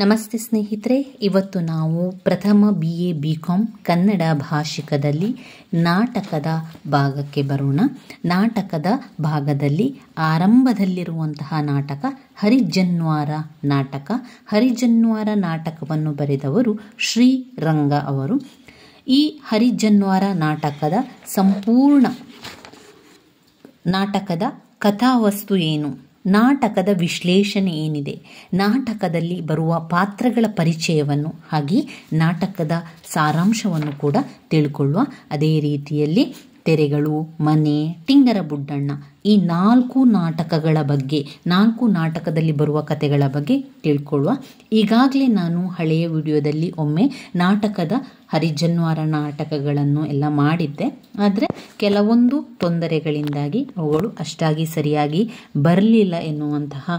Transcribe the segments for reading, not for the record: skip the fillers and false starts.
ನಮಸ್ತೆ ಸ್ನೇಹಿತರೆ, ಇವತ್ತು ನಾವು ಪ್ರಥಮ BA BCom ಕನ್ನಡ ಭಾಷಿಕದಲ್ಲಿ ನಾಟಕದ ಭಾಗಕ್ಕೆ ಬರೋಣ. ನಾಟಕದ ಭಾಗದಲ್ಲಿ ಆರಂಭದಲ್ಲಿರುವಂತಹ ನಾಟಕ ಹರಿಜನ್ವಾರ ನಾಟಕ. ಹರಿಜನ್ವಾರ ನಾಟಕವನ್ನು ಬರೆದವರು ಶ್ರೀರಂಗ ಅವರು. ಈ ಹರಿಜನ್ವಾರ ನಾಟಕದ ಸಂಪೂರ್ಣ ನಾಟಕದ ಕಥಾವಸ್ತು ಏನು, ನಾಟಕದ ವಿಶ್ಲೇಷಣೆ ಏನಿದೆ, ನಾಟಕದಲ್ಲಿ ಬರುವ ಪಾತ್ರಗಳ ಪರಿಚಯವನ್ನು ಹಾಗೆ ನಾಟಕದ ಸಾರಾಂಶವನ್ನು ಕೂಡ ತಿಳ್ಕೊಳ್ಳುವ. ಅದೇ ರೀತಿಯಲ್ಲಿ ತೆರೆಗಳು, ಮನೆ, ಟಿಂಗರ ಬುಡ್ಡಣ್ಣ ಈ 4 ನಾಟಕಗಳ ಬಗ್ಗೆ, 4 ನಾಟಕದಲ್ಲಿ ಬರುವ ಕಥೆಗಳ ಬಗ್ಗೆ ತಿಳ್ಕೊಳ್ಳುವ. ಈಗಾಗಲೇ ನಾನು ಹಳೆಯ ವಿಡಿಯೋದಲ್ಲಿ ಒಮ್ಮೆ ನಾಟಕದ ಹರಿಜನ್ವಾರ ನಾಟಕಗಳನ್ನು ಎಲ್ಲ ಮಾಡಿದ್ದೆ. ಆದರೆ ಕೆಲವೊಂದು ತೊಂದರೆಗಳಿಂದಾಗಿ ಅವುಗಳು ಅಷ್ಟಾಗಿ ಸರಿಯಾಗಿ ಬರಲಿಲ್ಲ ಎನ್ನುವಂತಹ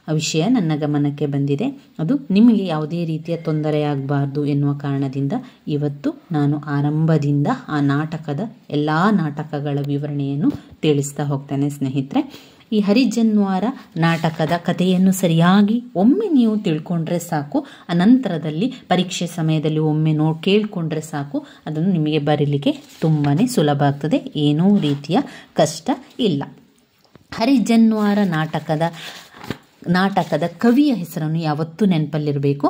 ವಿಷಯ ನನ್ನ ಗಮನಕ್ಕೆ ಬಂದಿದೆ. ಅದು ನಿಮಗೆ ಯಾವುದೇ ರೀತಿಯ ತೊಂದರೆಯಾಗಬಾರ್ದು ಎನ್ನುವ ಕಾರಣದಿಂದ ಇವತ್ತು ನಾನು ಆರಂಭದಿಂದ ಆ ನಾಟಕದ ಎಲ್ಲ ನಾಟಕಗಳ ವಿವರಣೆಯನ್ನು ತಿಳಿಸ್ತಾ ಹೋಗ್ತೇನೆ ಸ್ನೇಹಿತರೆ. ಈ ಹರಿಜನ್ವಾರ ನಾಟಕದ ಕಥೆಯನ್ನು ಸರಿಯಾಗಿ ಒಮ್ಮೆ ನೀವು ತಿಳ್ಕೊಂಡ್ರೆ ಸಾಕು. ಅನಂತರದಲ್ಲಿ ಪರೀಕ್ಷೆ ಸಮಯದಲ್ಲಿ ಒಮ್ಮೆ ಕೇಳಿಕೊಂಡ್ರೆ ಸಾಕು. ಅದನ್ನು ನಿಮಗೆ ಬರೀಲಿಕ್ಕೆ ತುಂಬಾ ಸುಲಭ ಆಗ್ತದೆ, ಏನೂ ರೀತಿಯ ಕಷ್ಟ ಇಲ್ಲ. ಹರಿಜನ್ವಾರ ನಾಟಕದ ಕವಿಯ ಹೆಸರನ್ನು ಯಾವತ್ತೂ ನೆನಪಲ್ಲಿರಬೇಕು.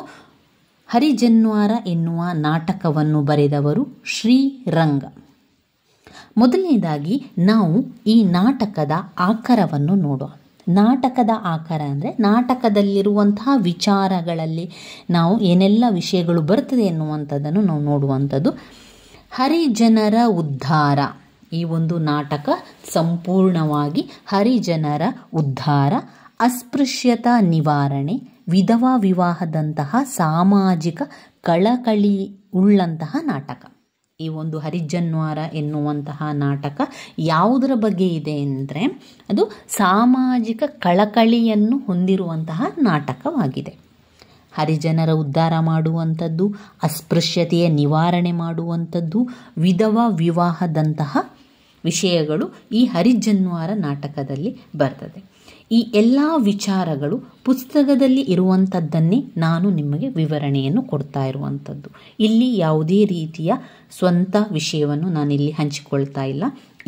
ಹರಿಜನ್ವಾರ ಎನ್ನುವ ನಾಟಕವನ್ನು ಬರೆದವರು ಶ್ರೀರಂಗ. ಮೊದಲನೇದಾಗಿ ನಾವು ಈ ನಾಟಕದ ಆಕಾರವನ್ನು ನೋಡುವ. ನಾಟಕದ ಆಕಾರ ಅಂದರೆ ನಾಟಕದಲ್ಲಿರುವಂತಹ ವಿಚಾರಗಳಲ್ಲಿ ನಾವು ಏನೆಲ್ಲ ವಿಷಯಗಳು ಬರ್ತದೆ ಎನ್ನುವಂಥದ್ದನ್ನು ನಾವು ನೋಡುವಂಥದ್ದು. ಹರಿಜನರ ಉದ್ಧಾರ, ಈ ಒಂದು ನಾಟಕ ಸಂಪೂರ್ಣವಾಗಿ ಹರಿಜನರ ಉದ್ಧಾರ, ಅಸ್ಪೃಶ್ಯತಾ ನಿವಾರಣೆ, ವಿಧವಾ ವಿವಾಹದಂತಹ ಸಾಮಾಜಿಕ ಕಳಕಳಿ ಉಳ್ಳಂತಹ ನಾಟಕ. ಈ ಒಂದು ಹರಿಜನ್ವಾರ ಎನ್ನುವಂತಹ ನಾಟಕ ಯಾವುದರ ಬಗ್ಗೆ ಇದೆ ಅಂದರೆ ಅದು ಸಾಮಾಜಿಕ ಕಳಕಳಿಯನ್ನು ಹೊಂದಿರುವಂತಹ ನಾಟಕವಾಗಿದೆ. ಹರಿಜನರ ಉದ್ಧಾರ ಮಾಡುವಂಥದ್ದು, ಅಸ್ಪೃಶ್ಯತೆಯ ನಿವಾರಣೆ ಮಾಡುವಂಥದ್ದು, ವಿಧವಾ ವಿವಾಹದಂತಹ ವಿಷಯಗಳು ಈ ಹರಿಜನ್ವಾರ ನಾಟಕದಲ್ಲಿ ಬರ್ತದೆ. ಈ ಎಲ್ಲ ವಿಚಾರಗಳು ಪುಸ್ತಕದಲ್ಲಿ ಇರುವಂಥದ್ದನ್ನೇ ನಾನು ನಿಮಗೆ ವಿವರಣೆಯನ್ನು ಕೊಡ್ತಾ ಇರುವಂಥದ್ದು. ಇಲ್ಲಿ ಯಾವುದೇ ರೀತಿಯ ಸ್ವಂತ ವಿಷಯವನ್ನು ನಾನಿಲ್ಲಿ ಹಂಚಿಕೊಳ್ತಾ ಇಲ್ಲ.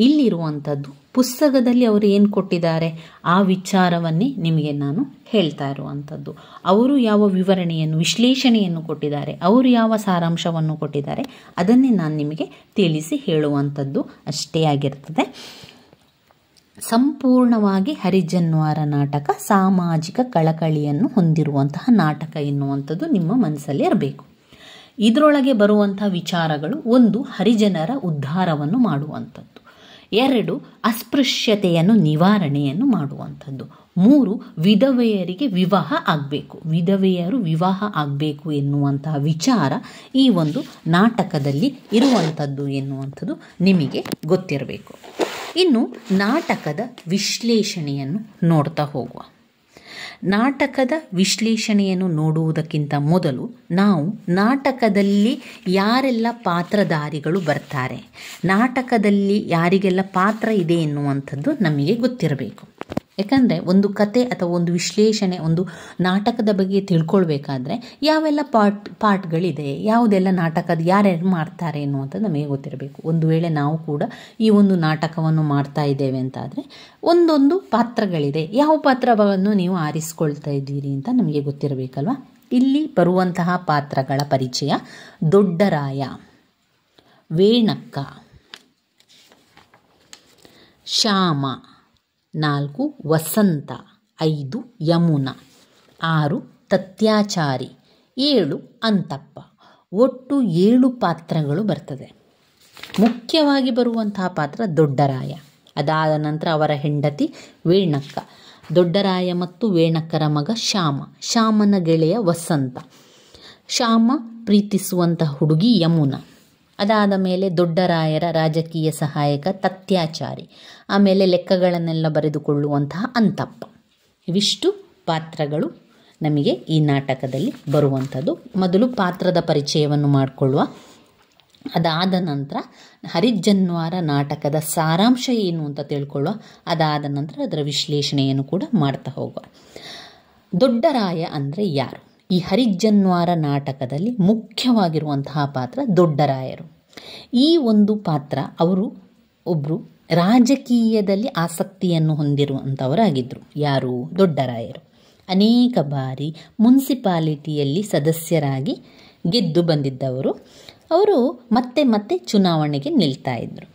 ಇಲ್ಲಿರುವಂಥದ್ದು ಪುಸ್ತಕದಲ್ಲಿ ಅವರು ಏನು ಕೊಟ್ಟಿದ್ದಾರೆ ಆ ವಿಚಾರವನ್ನೇ ನಿಮಗೆ ನಾನು ಹೇಳ್ತಾ ಇರುವಂಥದ್ದು. ಅವರು ಯಾವ ವಿವರಣೆಯನ್ನು, ವಿಶ್ಲೇಷಣೆಯನ್ನು ಕೊಟ್ಟಿದ್ದಾರೆ, ಅವರು ಯಾವ ಸಾರಾಂಶವನ್ನು ಕೊಟ್ಟಿದ್ದಾರೆ ಅದನ್ನೇ ನಾನು ನಿಮಗೆ ತಿಳಿಸಿ ಹೇಳುವಂಥದ್ದು ಅಷ್ಟೇ ಆಗಿರ್ತದೆ. ಸಂಪೂರ್ಣವಾಗಿ ಹರಿಜನ್ವಾರ ನಾಟಕ ಸಾಮಾಜಿಕ ಕಳಕಳಿಯನ್ನು ಹೊಂದಿರುವಂತಹ ನಾಟಕ ಎನ್ನುವಂಥದ್ದು ನಿಮ್ಮ ಮನಸ್ಸಲ್ಲಿ ಇರಬೇಕು. ಇದರೊಳಗೆ ಬರುವಂತಹ ವಿಚಾರಗಳು: 1, ಹರಿಜನರ ಉದ್ಧಾರವನ್ನು ಮಾಡುವಂಥದ್ದು; 2, ಅಸ್ಪೃಶ್ಯತೆಯನ್ನು ನಿವಾರಣೆಯನ್ನು ಮಾಡುವಂಥದ್ದು; 3, ವಿಧವೆಯರಿಗೆ ವಿವಾಹ ಆಗಬೇಕು, ವಿಧವೆಯರು ವಿವಾಹ ಆಗಬೇಕು ಎನ್ನುವಂತಹ ವಿಚಾರ ಈ ಒಂದು ನಾಟಕದಲ್ಲಿ ಇರುವಂಥದ್ದು ಎನ್ನುವಂಥದ್ದು ನಿಮಗೆ ಗೊತ್ತಿರಬೇಕು. ಇನ್ನು ನಾಟಕದ ವಿಶ್ಲೇಷಣೆಯನ್ನು ನೋಡ್ತಾ ಹೋಗುವ. ನಾಟಕದ ವಿಶ್ಲೇಷಣೆಯನ್ನು ನೋಡುವುದಕ್ಕಿಂತ ಮೊದಲು ನಾವು ನಾಟಕದಲ್ಲಿ ಯಾರೆಲ್ಲ ಪಾತ್ರಧಾರಿಗಳು ಬರ್ತಾರೆ, ನಾಟಕದಲ್ಲಿ ಯಾರಿಗೆಲ್ಲ ಪಾತ್ರ ಇದೆ ಎನ್ನುವಂಥದ್ದು ನಮಗೆ ಗೊತ್ತಿರಬೇಕು. ಯಾಕಂದರೆ ಒಂದು ಕತೆ ಅಥವಾ ಒಂದು ವಿಶ್ಲೇಷಣೆ, ಒಂದು ನಾಟಕದ ಬಗ್ಗೆ ತಿಳ್ಕೊಳ್ಬೇಕಾದ್ರೆ ಯಾವೆಲ್ಲ ಪಾರ್ಟ್ಗಳಿದೆ, ಯಾವುದೆಲ್ಲ ನಾಟಕದ ಯಾರ್ಯಾರು ಮಾಡ್ತಾರೆ ಎನ್ನುವಂಥದ್ದು ನಮಗೆ ಗೊತ್ತಿರಬೇಕು. ಒಂದು ವೇಳೆ ನಾವು ಕೂಡ ಈ ಒಂದು ನಾಟಕವನ್ನು ಮಾಡ್ತಾ ಇದ್ದೇವೆ ಅಂತಾದರೆ ಒಂದೊಂದು ಪಾತ್ರಗಳಿದೆ, ಯಾವ ಪಾತ್ರವನ್ನು ನೀವು ಆರಿಸ್ಕೊಳ್ತಾ ಇದ್ದೀರಿ ಅಂತ ನಮಗೆ ಗೊತ್ತಿರಬೇಕಲ್ವ. ಇಲ್ಲಿ ಬರುವಂತಹ ಪಾತ್ರಗಳ ಪರಿಚಯ: ದೊಡ್ಡರಾಯ, ವೇಣಕ್ಕ, ಶ್ಯಾಮ, 4 ವಸಂತ, 5 ಯಮುನಾ, 6 ತತ್ಯಾಚಾರಿ, 7 ಅಂತಪ್ಪ. ಒಟ್ಟು 7 ಪಾತ್ರಗಳು ಬರ್ತದೆ. ಮುಖ್ಯವಾಗಿ ಬರುವಂತಹ ಪಾತ್ರ ದೊಡ್ಡರಾಯ. ಅದಾದ ನಂತರ ಅವರ ಹೆಂಡತಿ ವೇಣಕ್ಕ, ದೊಡ್ಡರಾಯ ಮತ್ತು ವೇಣಕ್ಕರ ಮಗ ಶ್ಯಾಮ, ಶ್ಯಾಮನ ಗೆಳೆಯ ವಸಂತ, ಶ್ಯಾಮ ಪ್ರೀತಿಸುವಂತಹ ಹುಡುಗಿ ಯಮುನಾ. ಅದಾದ ಮೇಲೆ ದೊಡ್ಡರಾಯರ ರಾಜಕೀಯ ಸಹಾಯಕ ತತ್ಯಾಚಾರಿ, ಆಮೇಲೆ ಲೆಕ್ಕಗಳನ್ನೆಲ್ಲ ಬರೆದುಕೊಳ್ಳುವಂತಹ ಅಂತಪ್ಪ. ಇವಿಷ್ಟು ಪಾತ್ರಗಳು ನಮಗೆ ಈ ನಾಟಕದಲ್ಲಿ ಬರುವಂಥದ್ದು. ಮೊದಲು ಪಾತ್ರದ ಪರಿಚಯವನ್ನು ಮಾಡಿಕೊಳ್ಳುವ. ಅದಾದ ನಂತರ ಹರಿಜನ್ವಾರ ನಾಟಕದ ಸಾರಾಂಶ ಏನು ಅಂತ ತಿಳ್ಕೊಳ್ಳುವ. ಅದಾದ ನಂತರ ಅದರ ವಿಶ್ಲೇಷಣೆಯನ್ನು ಕೂಡ ಮಾಡ್ತಾ ಹೋಗುವ. ದೊಡ್ಡರಾಯ ಅಂದರೆ ಯಾರು? ಈ ಹರಿಜನ್ವಾರ ನಾಟಕದಲ್ಲಿ ಮುಖ್ಯವಾಗಿರುವಂತಹ ಪಾತ್ರ ದೊಡ್ಡರಾಯರು. ಈ ಒಂದು ಪಾತ್ರ ಅವರು ಒಬ್ಬರು ರಾಜಕೀಯದಲ್ಲಿ ಆಸಕ್ತಿಯನ್ನು ಹೊಂದಿರುವಂಥವರಾಗಿದ್ದರು. ಯಾರು? ದೊಡ್ಡರಾಯರು. ಅನೇಕ ಬಾರಿ ಮುನ್ಸಿಪಾಲಿಟಿಯಲ್ಲಿ ಸದಸ್ಯರಾಗಿ ಗೆದ್ದು ಬಂದಿದ್ದವರು. ಅವರು ಮತ್ತೆ ಮತ್ತೆ ಚುನಾವಣೆಗೆ ನಿಲ್ತಾ ಇದ್ದರು.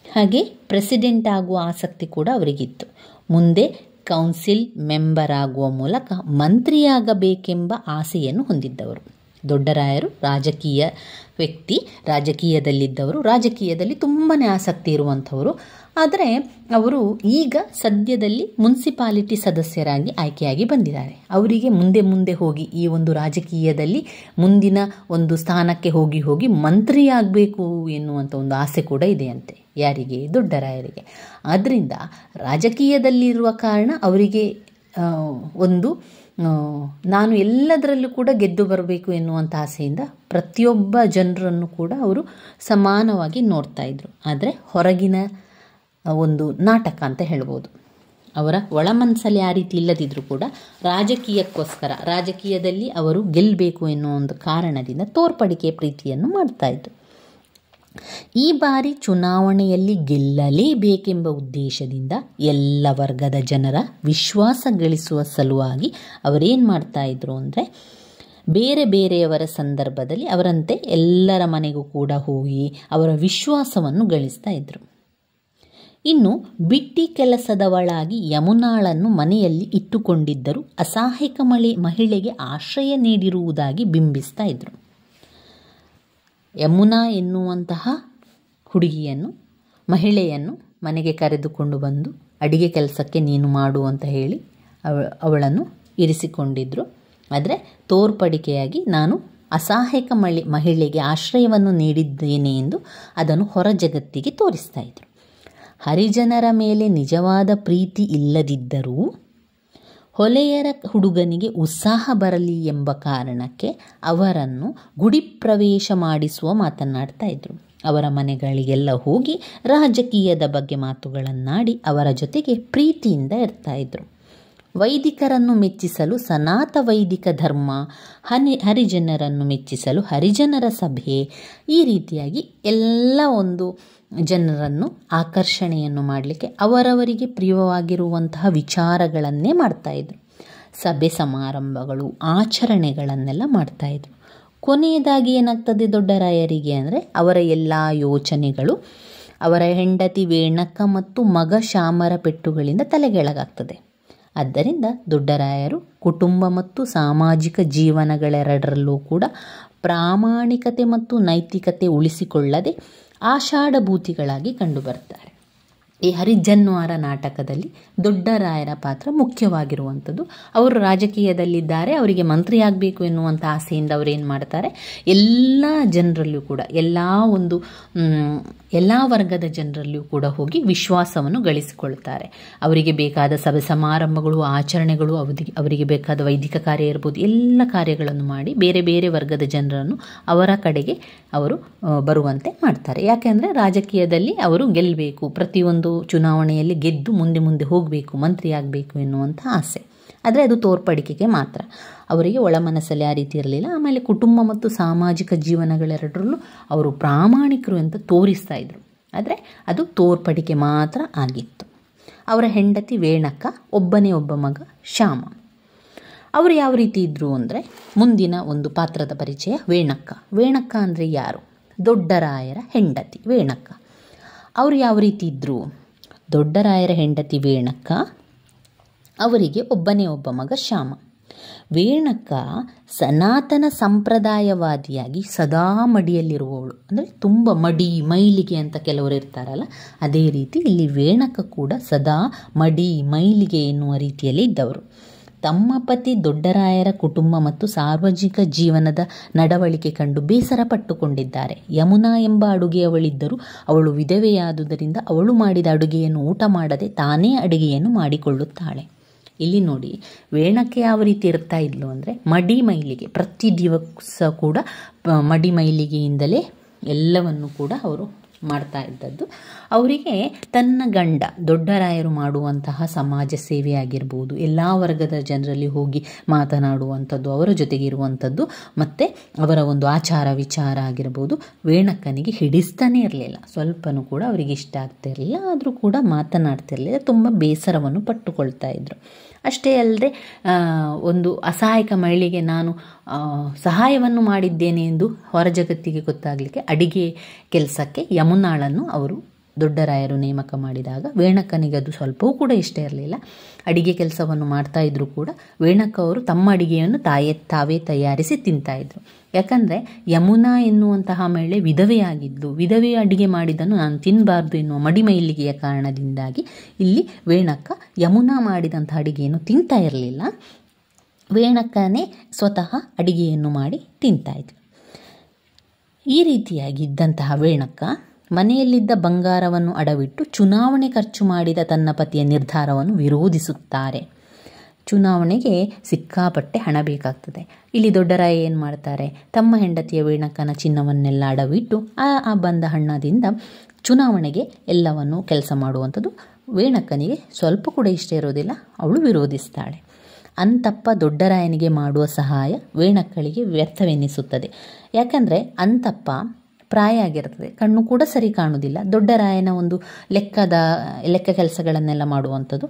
ಹಾಗೆ ಪ್ರೆಸಿಡೆಂಟ್ ಆಗುವ ಆಸಕ್ತಿ ಕೂಡ ಅವರಿಗಿತ್ತು. ಮುಂದೆ ಕೌನ್ಸಿಲ್ ಮೆಂಬರ್ ಆಗುವ ಮೂಲಕ ಮಂತ್ರಿಯಾಗಬೇಕೆಂಬ ಆಸೆಯನ್ನು ಹೊಂದಿದ್ದವರು. ದೊಡ್ಡರಾಯರು ರಾಜಕೀಯ ವ್ಯಕ್ತಿ, ರಾಜಕೀಯದಲ್ಲಿದ್ದವರು, ರಾಜಕೀಯದಲ್ಲಿ ತುಂಬಾ ಆಸಕ್ತಿ ಇರುವಂಥವರು. ಆದರೆ ಅವರು ಈಗ ಸದ್ಯದಲ್ಲಿ ಮುನ್ಸಿಪಾಲಿಟಿ ಸದಸ್ಯರಾಗಿ ಆಯ್ಕೆಯಾಗಿ ಬಂದಿದ್ದಾರೆ. ಅವರಿಗೆ ಮುಂದೆ ಮುಂದೆ ಹೋಗಿ ಈ ಒಂದು ರಾಜಕೀಯದಲ್ಲಿ ಮುಂದಿನ ಒಂದು ಸ್ಥಾನಕ್ಕೆ ಹೋಗಿ ಮಂತ್ರಿಯಾಗಬೇಕು ಎನ್ನುವಂಥ ಒಂದು ಆಸೆ ಕೂಡ ಇದೆಯಂತೆ. ಯಾರಿಗೆ? ದೊಡ್ಡರಾಯರಿಗೆ. ಆದ್ದರಿಂದ ರಾಜಕೀಯದಲ್ಲಿರುವ ಕಾರಣ ಅವರಿಗೆ ಒಂದು ನಾನು ಎಲ್ಲದರಲ್ಲೂ ಕೂಡ ಗೆದ್ದು ಬರಬೇಕು ಎನ್ನುವಂಥ ಆಸೆಯಿಂದ ಪ್ರತಿಯೊಬ್ಬ ಜನರನ್ನು ಕೂಡ ಅವರು ಸಮಾನವಾಗಿ ನೋಡ್ತಾ ಇದ್ರು. ಆದರೆ ಹೊರಗಿನ ಒಂದು ನಾಟಕ ಅಂತ ಹೇಳ್ಬೋದು. ಅವರ ಒಳ ಮನಸ್ಸಲ್ಲಿ ಆ ರೀತಿ ಇಲ್ಲದಿದ್ದರೂ ಕೂಡ ರಾಜಕೀಯಕ್ಕೋಸ್ಕರ, ರಾಜಕೀಯದಲ್ಲಿ ಅವರು ಗೆಲ್ಲಬೇಕು ಎನ್ನುವ ಒಂದು ಕಾರಣದಿಂದ ತೋರ್ಪಡಿಕೆ ಪ್ರೀತಿಯನ್ನು ಮಾಡ್ತಾಯಿದ್ರು. ಈ ಬಾರಿ ಚುನಾವಣೆಯಲ್ಲಿ ಗೆಲ್ಲಲೇಬೇಕೆಂಬ ಉದ್ದೇಶದಿಂದ ಎಲ್ಲ ವರ್ಗದ ಜನರ ವಿಶ್ವಾಸ ಗಳಿಸುವ ಸಲುವಾಗಿ ಅವರೇನು ಮಾಡ್ತಾಯಿದ್ರು ಅಂದರೆ, ಬೇರೆ ಬೇರೆಯವರ ಸಂದರ್ಭದಲ್ಲಿ ಅವರಂತೆ ಎಲ್ಲರ ಮನೆಗೂ ಕೂಡ ಹೋಗಿ ಅವರ ವಿಶ್ವಾಸವನ್ನು ಗಳಿಸ್ತಾ ಇದ್ರು. ಇನ್ನು ಬಿಟ್ಟಿ ಕೆಲಸದವಳಾಗಿ ಯಮುನಾಳನ್ನು ಮನೆಯಲ್ಲಿ ಇಟ್ಟುಕೊಂಡಿದ್ದರೂ ಅಸಹಾಯಕ ಮಹಿಳೆಗೆ ಆಶ್ರಯ ನೀಡಿರುವುದಾಗಿ ಬಿಂಬಿಸ್ತಾ ಇದ್ರು. ಯಮುನಾ ಎನ್ನುವಂತಹ ಹುಡುಗಿಯನ್ನು, ಮಹಿಳೆಯನ್ನು ಮನೆಗೆ ಕರೆದುಕೊಂಡು ಬಂದು ಅಡಿಗೆ ಕೆಲಸಕ್ಕೆ ನೀನು ಮಾಡು ಅಂತ ಹೇಳಿ ಅವಳನ್ನು ಇರಿಸಿಕೊಂಡಿದ್ರು. ಆದರೆ ತೋರ್ಪಡಿಕೆಯಾಗಿ ನಾನು ಅಸಹಾಯಕ ಮಹಿಳೆಗೆ ಆಶ್ರಯವನ್ನು ನೀಡಿದ್ದೇನೆ ಎಂದು ಅದನ್ನು ಹೊರ ಜಗತ್ತಿಗೆ ತೋರಿಸ್ತಾ ಇದ್ರು. ಹರಿಜನರ ಮೇಲೆ ನಿಜವಾದ ಪ್ರೀತಿ ಇಲ್ಲದಿದ್ದರೂ ಹೊಲೆಯರ ಹುಡುಗನಿಗೆ ಉತ್ಸಾಹ ಬರಲಿ ಎಂಬ ಕಾರಣಕ್ಕೆ ಅವರನ್ನು ಗುಡಿ ಪ್ರವೇಶ ಮಾಡಿಸುವ ಮಾತನಾಡ್ತಾ ಇದ್ರು. ಅವರ ಮನೆಗಳಿಗೆಲ್ಲ ಹೋಗಿ ರಾಜಕೀಯದ ಬಗ್ಗೆ ಮಾತುಗಳನ್ನಾಡಿ ಅವರ ಜೊತೆಗೆ ಪ್ರೀತಿಯಿಂದ ಇರ್ತಾ ಇದ್ರು. ವೈದಿಕರನ್ನು ಮೆಚ್ಚಿಸಲು ಸನಾತ ವೈದಿಕ ಧರ್ಮ, ಹರಿಜನರನ್ನು ಮೆಚ್ಚಿಸಲು ಹರಿಜನರ ಸಭೆ, ಈ ರೀತಿಯಾಗಿ ಎಲ್ಲ ಒಂದು ಜನರನ್ನು ಆಕರ್ಷಣೆಯನ್ನು ಮಾಡಲಿಕ್ಕೆ ಅವರವರಿಗೆ ಪ್ರಿಯವಾಗಿರುವಂತಹ ವಿಚಾರಗಳನ್ನೇ ಮಾಡ್ತಾಯಿದ್ರು. ಸಭೆ ಸಮಾರಂಭಗಳು, ಆಚರಣೆಗಳನ್ನೆಲ್ಲ ಮಾಡ್ತಾಯಿದ್ರು. ಕೊನೆಯದಾಗಿ ಏನಾಗ್ತದೆ ದೊಡ್ಡರಾಯರಿಗೆ ಅಂದರೆ, ಅವರ ಎಲ್ಲ ಯೋಚನೆಗಳು ಅವರ ಹೆಂಡತಿ ವೇಣಕ್ಕ ಮತ್ತು ಮಗ ಶ್ಯಾಮರ ಪೆಟ್ಟುಗಳಿಂದ ತಲೆಗೆಳಗಾಗ್ತದೆ. ಆದ್ದರಿಂದ ದೊಡ್ಡರಾಯರು ಕುಟುಂಬ ಮತ್ತು ಸಾಮಾಜಿಕ ಜೀವನಗಳೆರಡರಲ್ಲೂ ಕೂಡ ಪ್ರಾಮಾಣಿಕತೆ ಮತ್ತು ನೈತಿಕತೆ ಉಳಿಸಿಕೊಳ್ಳದೆ ಆಷಾಢಭೂತಿಗಳಾಗಿ ಕಂಡುಬರ್ತಾರೆ. ಈ ಹರಿಜನ್ವಾರ ನಾಟಕದಲ್ಲಿ ದೊಡ್ಡರಾಯರ ಪಾತ್ರ ಮುಖ್ಯವಾಗಿರುವಂಥದ್ದು. ಅವರು ರಾಜಕೀಯದಲ್ಲಿದ್ದಾರೆ, ಅವರಿಗೆ ಮಂತ್ರಿ ಆಗಬೇಕು ಎನ್ನುವಂಥ ಆಸೆಯಿಂದ ಅವರೇನು ಮಾಡ್ತಾರೆ, ಎಲ್ಲ ಜನರಲ್ಲೂ ಕೂಡ ಎಲ್ಲ ವರ್ಗದ ಜನರಲ್ಲೂ ಕೂಡ ಹೋಗಿ ವಿಶ್ವಾಸವನ್ನು ಗಳಿಸಿಕೊಳ್ತಾರೆ. ಅವರಿಗೆ ಬೇಕಾದ ಸಭೆ ಸಮಾರಂಭಗಳು, ಆಚರಣೆಗಳು, ಅವರಿಗೆ ಬೇಕಾದ ವೈದಿಕ ಕಾರ್ಯ ಇರ್ಬೋದು, ಎಲ್ಲ ಕಾರ್ಯಗಳನ್ನು ಮಾಡಿ ಬೇರೆ ಬೇರೆ ವರ್ಗದ ಜನರನ್ನು ಅವರ ಕಡೆಗೆ ಅವರು ಬರುವಂತೆ ಮಾಡ್ತಾರೆ. ಯಾಕೆಂದರೆ ರಾಜಕೀಯದಲ್ಲಿ ಅವರು ಗೆಲ್ಲಬೇಕು, ಪ್ರತಿಯೊಂದು ಚುನಾವಣೆಯಲ್ಲಿ ಗೆದ್ದು ಮುಂದೆ ಮುಂದೆ ಹೋಗಬೇಕು, ಮಂತ್ರಿ ಆಗಬೇಕು ಎನ್ನುವಂಥ ಆಸೆ. ಆದರೆ ಅದು ತೋರ್ಪಡಿಕೆಗೆ ಮಾತ್ರ. ಅವರಿಗೆ ಒಳ ಮನಸ್ಸಲ್ಲಿ ಆ ರೀತಿ ಇರಲಿಲ್ಲ. ಆಮೇಲೆ ಕುಟುಂಬ ಮತ್ತು ಸಾಮಾಜಿಕ ಜೀವನಗಳೆರಡರಲ್ಲೂ ಅವರು ಪ್ರಾಮಾಣಿಕರು ಅಂತ ತೋರಿಸ್ತಾ ಇದ್ರು. ಆದರೆ ಅದು ತೋರ್ಪಡಿಕೆ ಮಾತ್ರ ಆಗಿತ್ತು. ಅವರ ಹೆಂಡತಿ ವೇಣಕ್ಕ, ಒಬ್ಬನೇ ಒಬ್ಬ ಮಗ ಶ್ಯಾಮ. ಅವರು ಯಾವ ರೀತಿ ಇದ್ದರು ಅಂದರೆ, ಮುಂದಿನ ಒಂದು ಪಾತ್ರದ ಪರಿಚಯ ವೇಣಕ್ಕ. ವೇಣಕ್ಕ ಅಂದರೆ ಯಾರು? ದೊಡ್ಡರಾಯರ ಹೆಂಡತಿ ವೇಣಕ್ಕ. ಅವರು ಯಾವ ರೀತಿ ಇದ್ದರು? ದೊಡ್ಡರಾಯರ ಹೆಂಡತಿ ವೇಣಕ್ಕ, ಅವರಿಗೆ ಒಬ್ಬನೇ ಒಬ್ಬ ಮಗ ಶ್ಯಾಮ. ವೇಣಕ್ಕ ಸನಾತನ ಸಂಪ್ರದಾಯವಾದಿಯಾಗಿ ಸದಾ ಮಡಿಯಲ್ಲಿರುವವಳು. ಅಂದರೆ ತುಂಬ ಮೈಲಿಗೆ ಅಂತ ಕೆಲವರು ಇರ್ತಾರಲ್ಲ, ಅದೇ ರೀತಿ ಇಲ್ಲಿ ವೇಣಕ್ಕ ಕೂಡ ಸದಾ ಮೈಲಿಗೆ ಎನ್ನುವ ರೀತಿಯಲ್ಲಿ ಇದ್ದವರು. ತಮ್ಮ ಪತಿ ದೊಡ್ಡರಾಯರ ಕುಟುಂಬ ಮತ್ತು ಸಾರ್ವಜನಿಕ ಜೀವನದ ನಡವಳಿಕೆ ಕಂಡು ಬೇಸರ ಪಟ್ಟುಕೊಂಡಿದ್ದಾರೆ. ಯಮುನಾ ಎಂಬ ಅಡುಗೆಯವಳಿದ್ದರೂ ಅವಳು ವಿಧವೆಯಾದುದರಿಂದ ಅವಳು ಮಾಡಿದ ಅಡುಗೆಯನ್ನು ಊಟ ಮಾಡದೆ ತಾನೇ ಅಡುಗೆಯನ್ನು ಮಾಡಿಕೊಳ್ಳುತ್ತಾಳೆ. ಇಲ್ಲಿ ನೋಡಿ, ವೇಣಕ್ಕೆ ಯಾವ ರೀತಿ ಇರ್ತಾ ಇದ್ಲು ಅಂದರೆ, ಮೈಲಿಗೆ ಪ್ರತಿ ದಿವಸ ಕೂಡ ಮೈಲಿಗೆಯಿಂದಲೇ ಎಲ್ಲವನ್ನು ಕೂಡ ಅವರು ಮಾಡ್ತಾ ಇದ್ದದ್ದು. ಅವರಿಗೆ ತನ್ನ ಗಂಡ ದೊಡ್ಡರಾಯರು ಮಾಡುವಂತಹ ಸಮಾಜ ಸೇವೆ ಆಗಿರ್ಬೋದು, ಎಲ್ಲ ವರ್ಗದ ಜನರಲ್ಲಿ ಹೋಗಿ ಮಾತನಾಡುವಂಥದ್ದು, ಅವರ ಜೊತೆಗೆ ಇರುವಂಥದ್ದು, ಮತ್ತು ಅವರ ಒಂದು ಆಚಾರ ವಿಚಾರ ಆಗಿರ್ಬೋದು ವೇಣಕ್ಕನಿಗೆ ಹಿಡಿಸ್ತಾನೆ ಇರಲಿಲ್ಲ. ಸ್ವಲ್ಪನೂ ಕೂಡ ಅವರಿಗೆ ಇಷ್ಟ ಆಗ್ತಿರಲಿಲ್ಲ. ಆದರೂ ಕೂಡ ಮಾತನಾಡ್ತಿರಲಿಲ್ಲ. ತುಂಬ ಬೇಸರವನ್ನು ಪಟ್ಟುಕೊಳ್ತಾ ಇದ್ರು. ಅಷ್ಟೇ ಅಲ್ಲದೆ ಒಂದು ಅಸಹಾಯಕ ಮಹಿಳೆಗೆ ನಾನು ಸಹಾಯವನ್ನು ಮಾಡಿದ್ದೇನೆ ಎಂದು ಹೊರ ಜಗತ್ತಿಗೆ ಗೊತ್ತಾಗಲಿಕ್ಕೆ ಅಡಿಗೆ ಕೆಲಸಕ್ಕೆ ಯಮುನಾಳನ್ನು ಅವರು ದೊಡ್ಡರಾಯರು ನೇಮಕ ಮಾಡಿದಾಗ ವೇಣಕ್ಕನಿಗೆ ಅದು ಸ್ವಲ್ಪವೂ ಕೂಡ ಇಷ್ಟ ಇರಲಿಲ್ಲ. ಅಡಿಗೆ ಕೆಲಸವನ್ನು ಮಾಡ್ತಾ ಇದ್ರು ಕೂಡ ವೇಣಕ್ಕ ಅವರು ತಮ್ಮ ಅಡಿಗೆಯನ್ನು ತಾವೇ ತಯಾರಿಸಿ ತಿಂತಾಯಿದ್ರು. ಯಾಕಂದರೆ ಯಮುನಾ ಎನ್ನುವಂತಹ ಮಹಿಳೆ ವಿಧವೆಯಾಗಿದ್ದು, ವಿಧವೆ ಅಡಿಗೆ ಮಾಡಿದ್ದನ್ನು ನಾನು ತಿನ್ನಬಾರ್ದು ಎನ್ನುವ ಮಡಿಮೈಲಿಗೆಯ ಕಾರಣದಿಂದಾಗಿ ಇಲ್ಲಿ ವೇಣಕ್ಕ ಯಮುನಾ ಮಾಡಿದಂತಹ ಅಡಿಗೆಯನ್ನು ತಿಂತಾ ಇರಲಿಲ್ಲ. ವೇಣಕ್ಕನೇ ಸ್ವತಃ ಅಡಿಗೆಯನ್ನು ಮಾಡಿ ತಿಂತಾಯಿದ್ರು. ಈ ರೀತಿಯಾಗಿದ್ದಂತಹ ವೇಣಕ್ಕ ಮನೆಯಲ್ಲಿದ್ದ ಬಂಗಾರವನ್ನು ಅಡವಿಟ್ಟು ಚುನಾವಣೆ ಖರ್ಚು ಮಾಡಿದ ತನ್ನ ಪತಿಯ ನಿರ್ಧಾರವನ್ನು ವಿರೋಧಿಸುತ್ತಾರೆ. ಚುನಾವಣೆಗೆ ಸಿಕ್ಕಾಪಟ್ಟೆ ಹಣ ಬೇಕಾಗ್ತದೆ. ಇಲ್ಲಿ ದೊಡ್ಡರಾಯ ಏನು ಮಾಡ್ತಾರೆ, ತಮ್ಮ ಹೆಂಡತಿಯ ವೇಣಕ್ಕನ ಚಿನ್ನವನ್ನೆಲ್ಲ ಅಡವಿಟ್ಟು ಆ ಬಂದ ಹಣದಿಂದ ಚುನಾವಣೆಗೆ ಎಲ್ಲವನ್ನು ಕೆಲಸ ಮಾಡುವಂಥದ್ದು ವೇಣಕ್ಕನಿಗೆ ಸ್ವಲ್ಪ ಕೂಡ ಇಷ್ಟ ಇರೋದಿಲ್ಲ. ಅವಳು ವಿರೋಧಿಸ್ತಾಳೆ. ಅಂತಪ್ಪ ದೊಡ್ಡರಾಯನಿಗೆ ಮಾಡುವ ಸಹಾಯ ವೇಣಕ್ಕಳಿಗೆ ವ್ಯರ್ಥವೆನ್ನಿಸುತ್ತದೆ. ಯಾಕಂದರೆ ಅಂತಪ್ಪ ಪ್ರಾಯ ಆಗಿರ್ತದೆ, ಕಣ್ಣು ಕೂಡ ಸರಿ ಕಾಣುವುದಿಲ್ಲ. ದೊಡ್ಡರಾಯನ ಒಂದು ಲೆಕ್ಕ ಕೆಲಸಗಳನ್ನೆಲ್ಲ ಮಾಡುವಂಥದ್ದು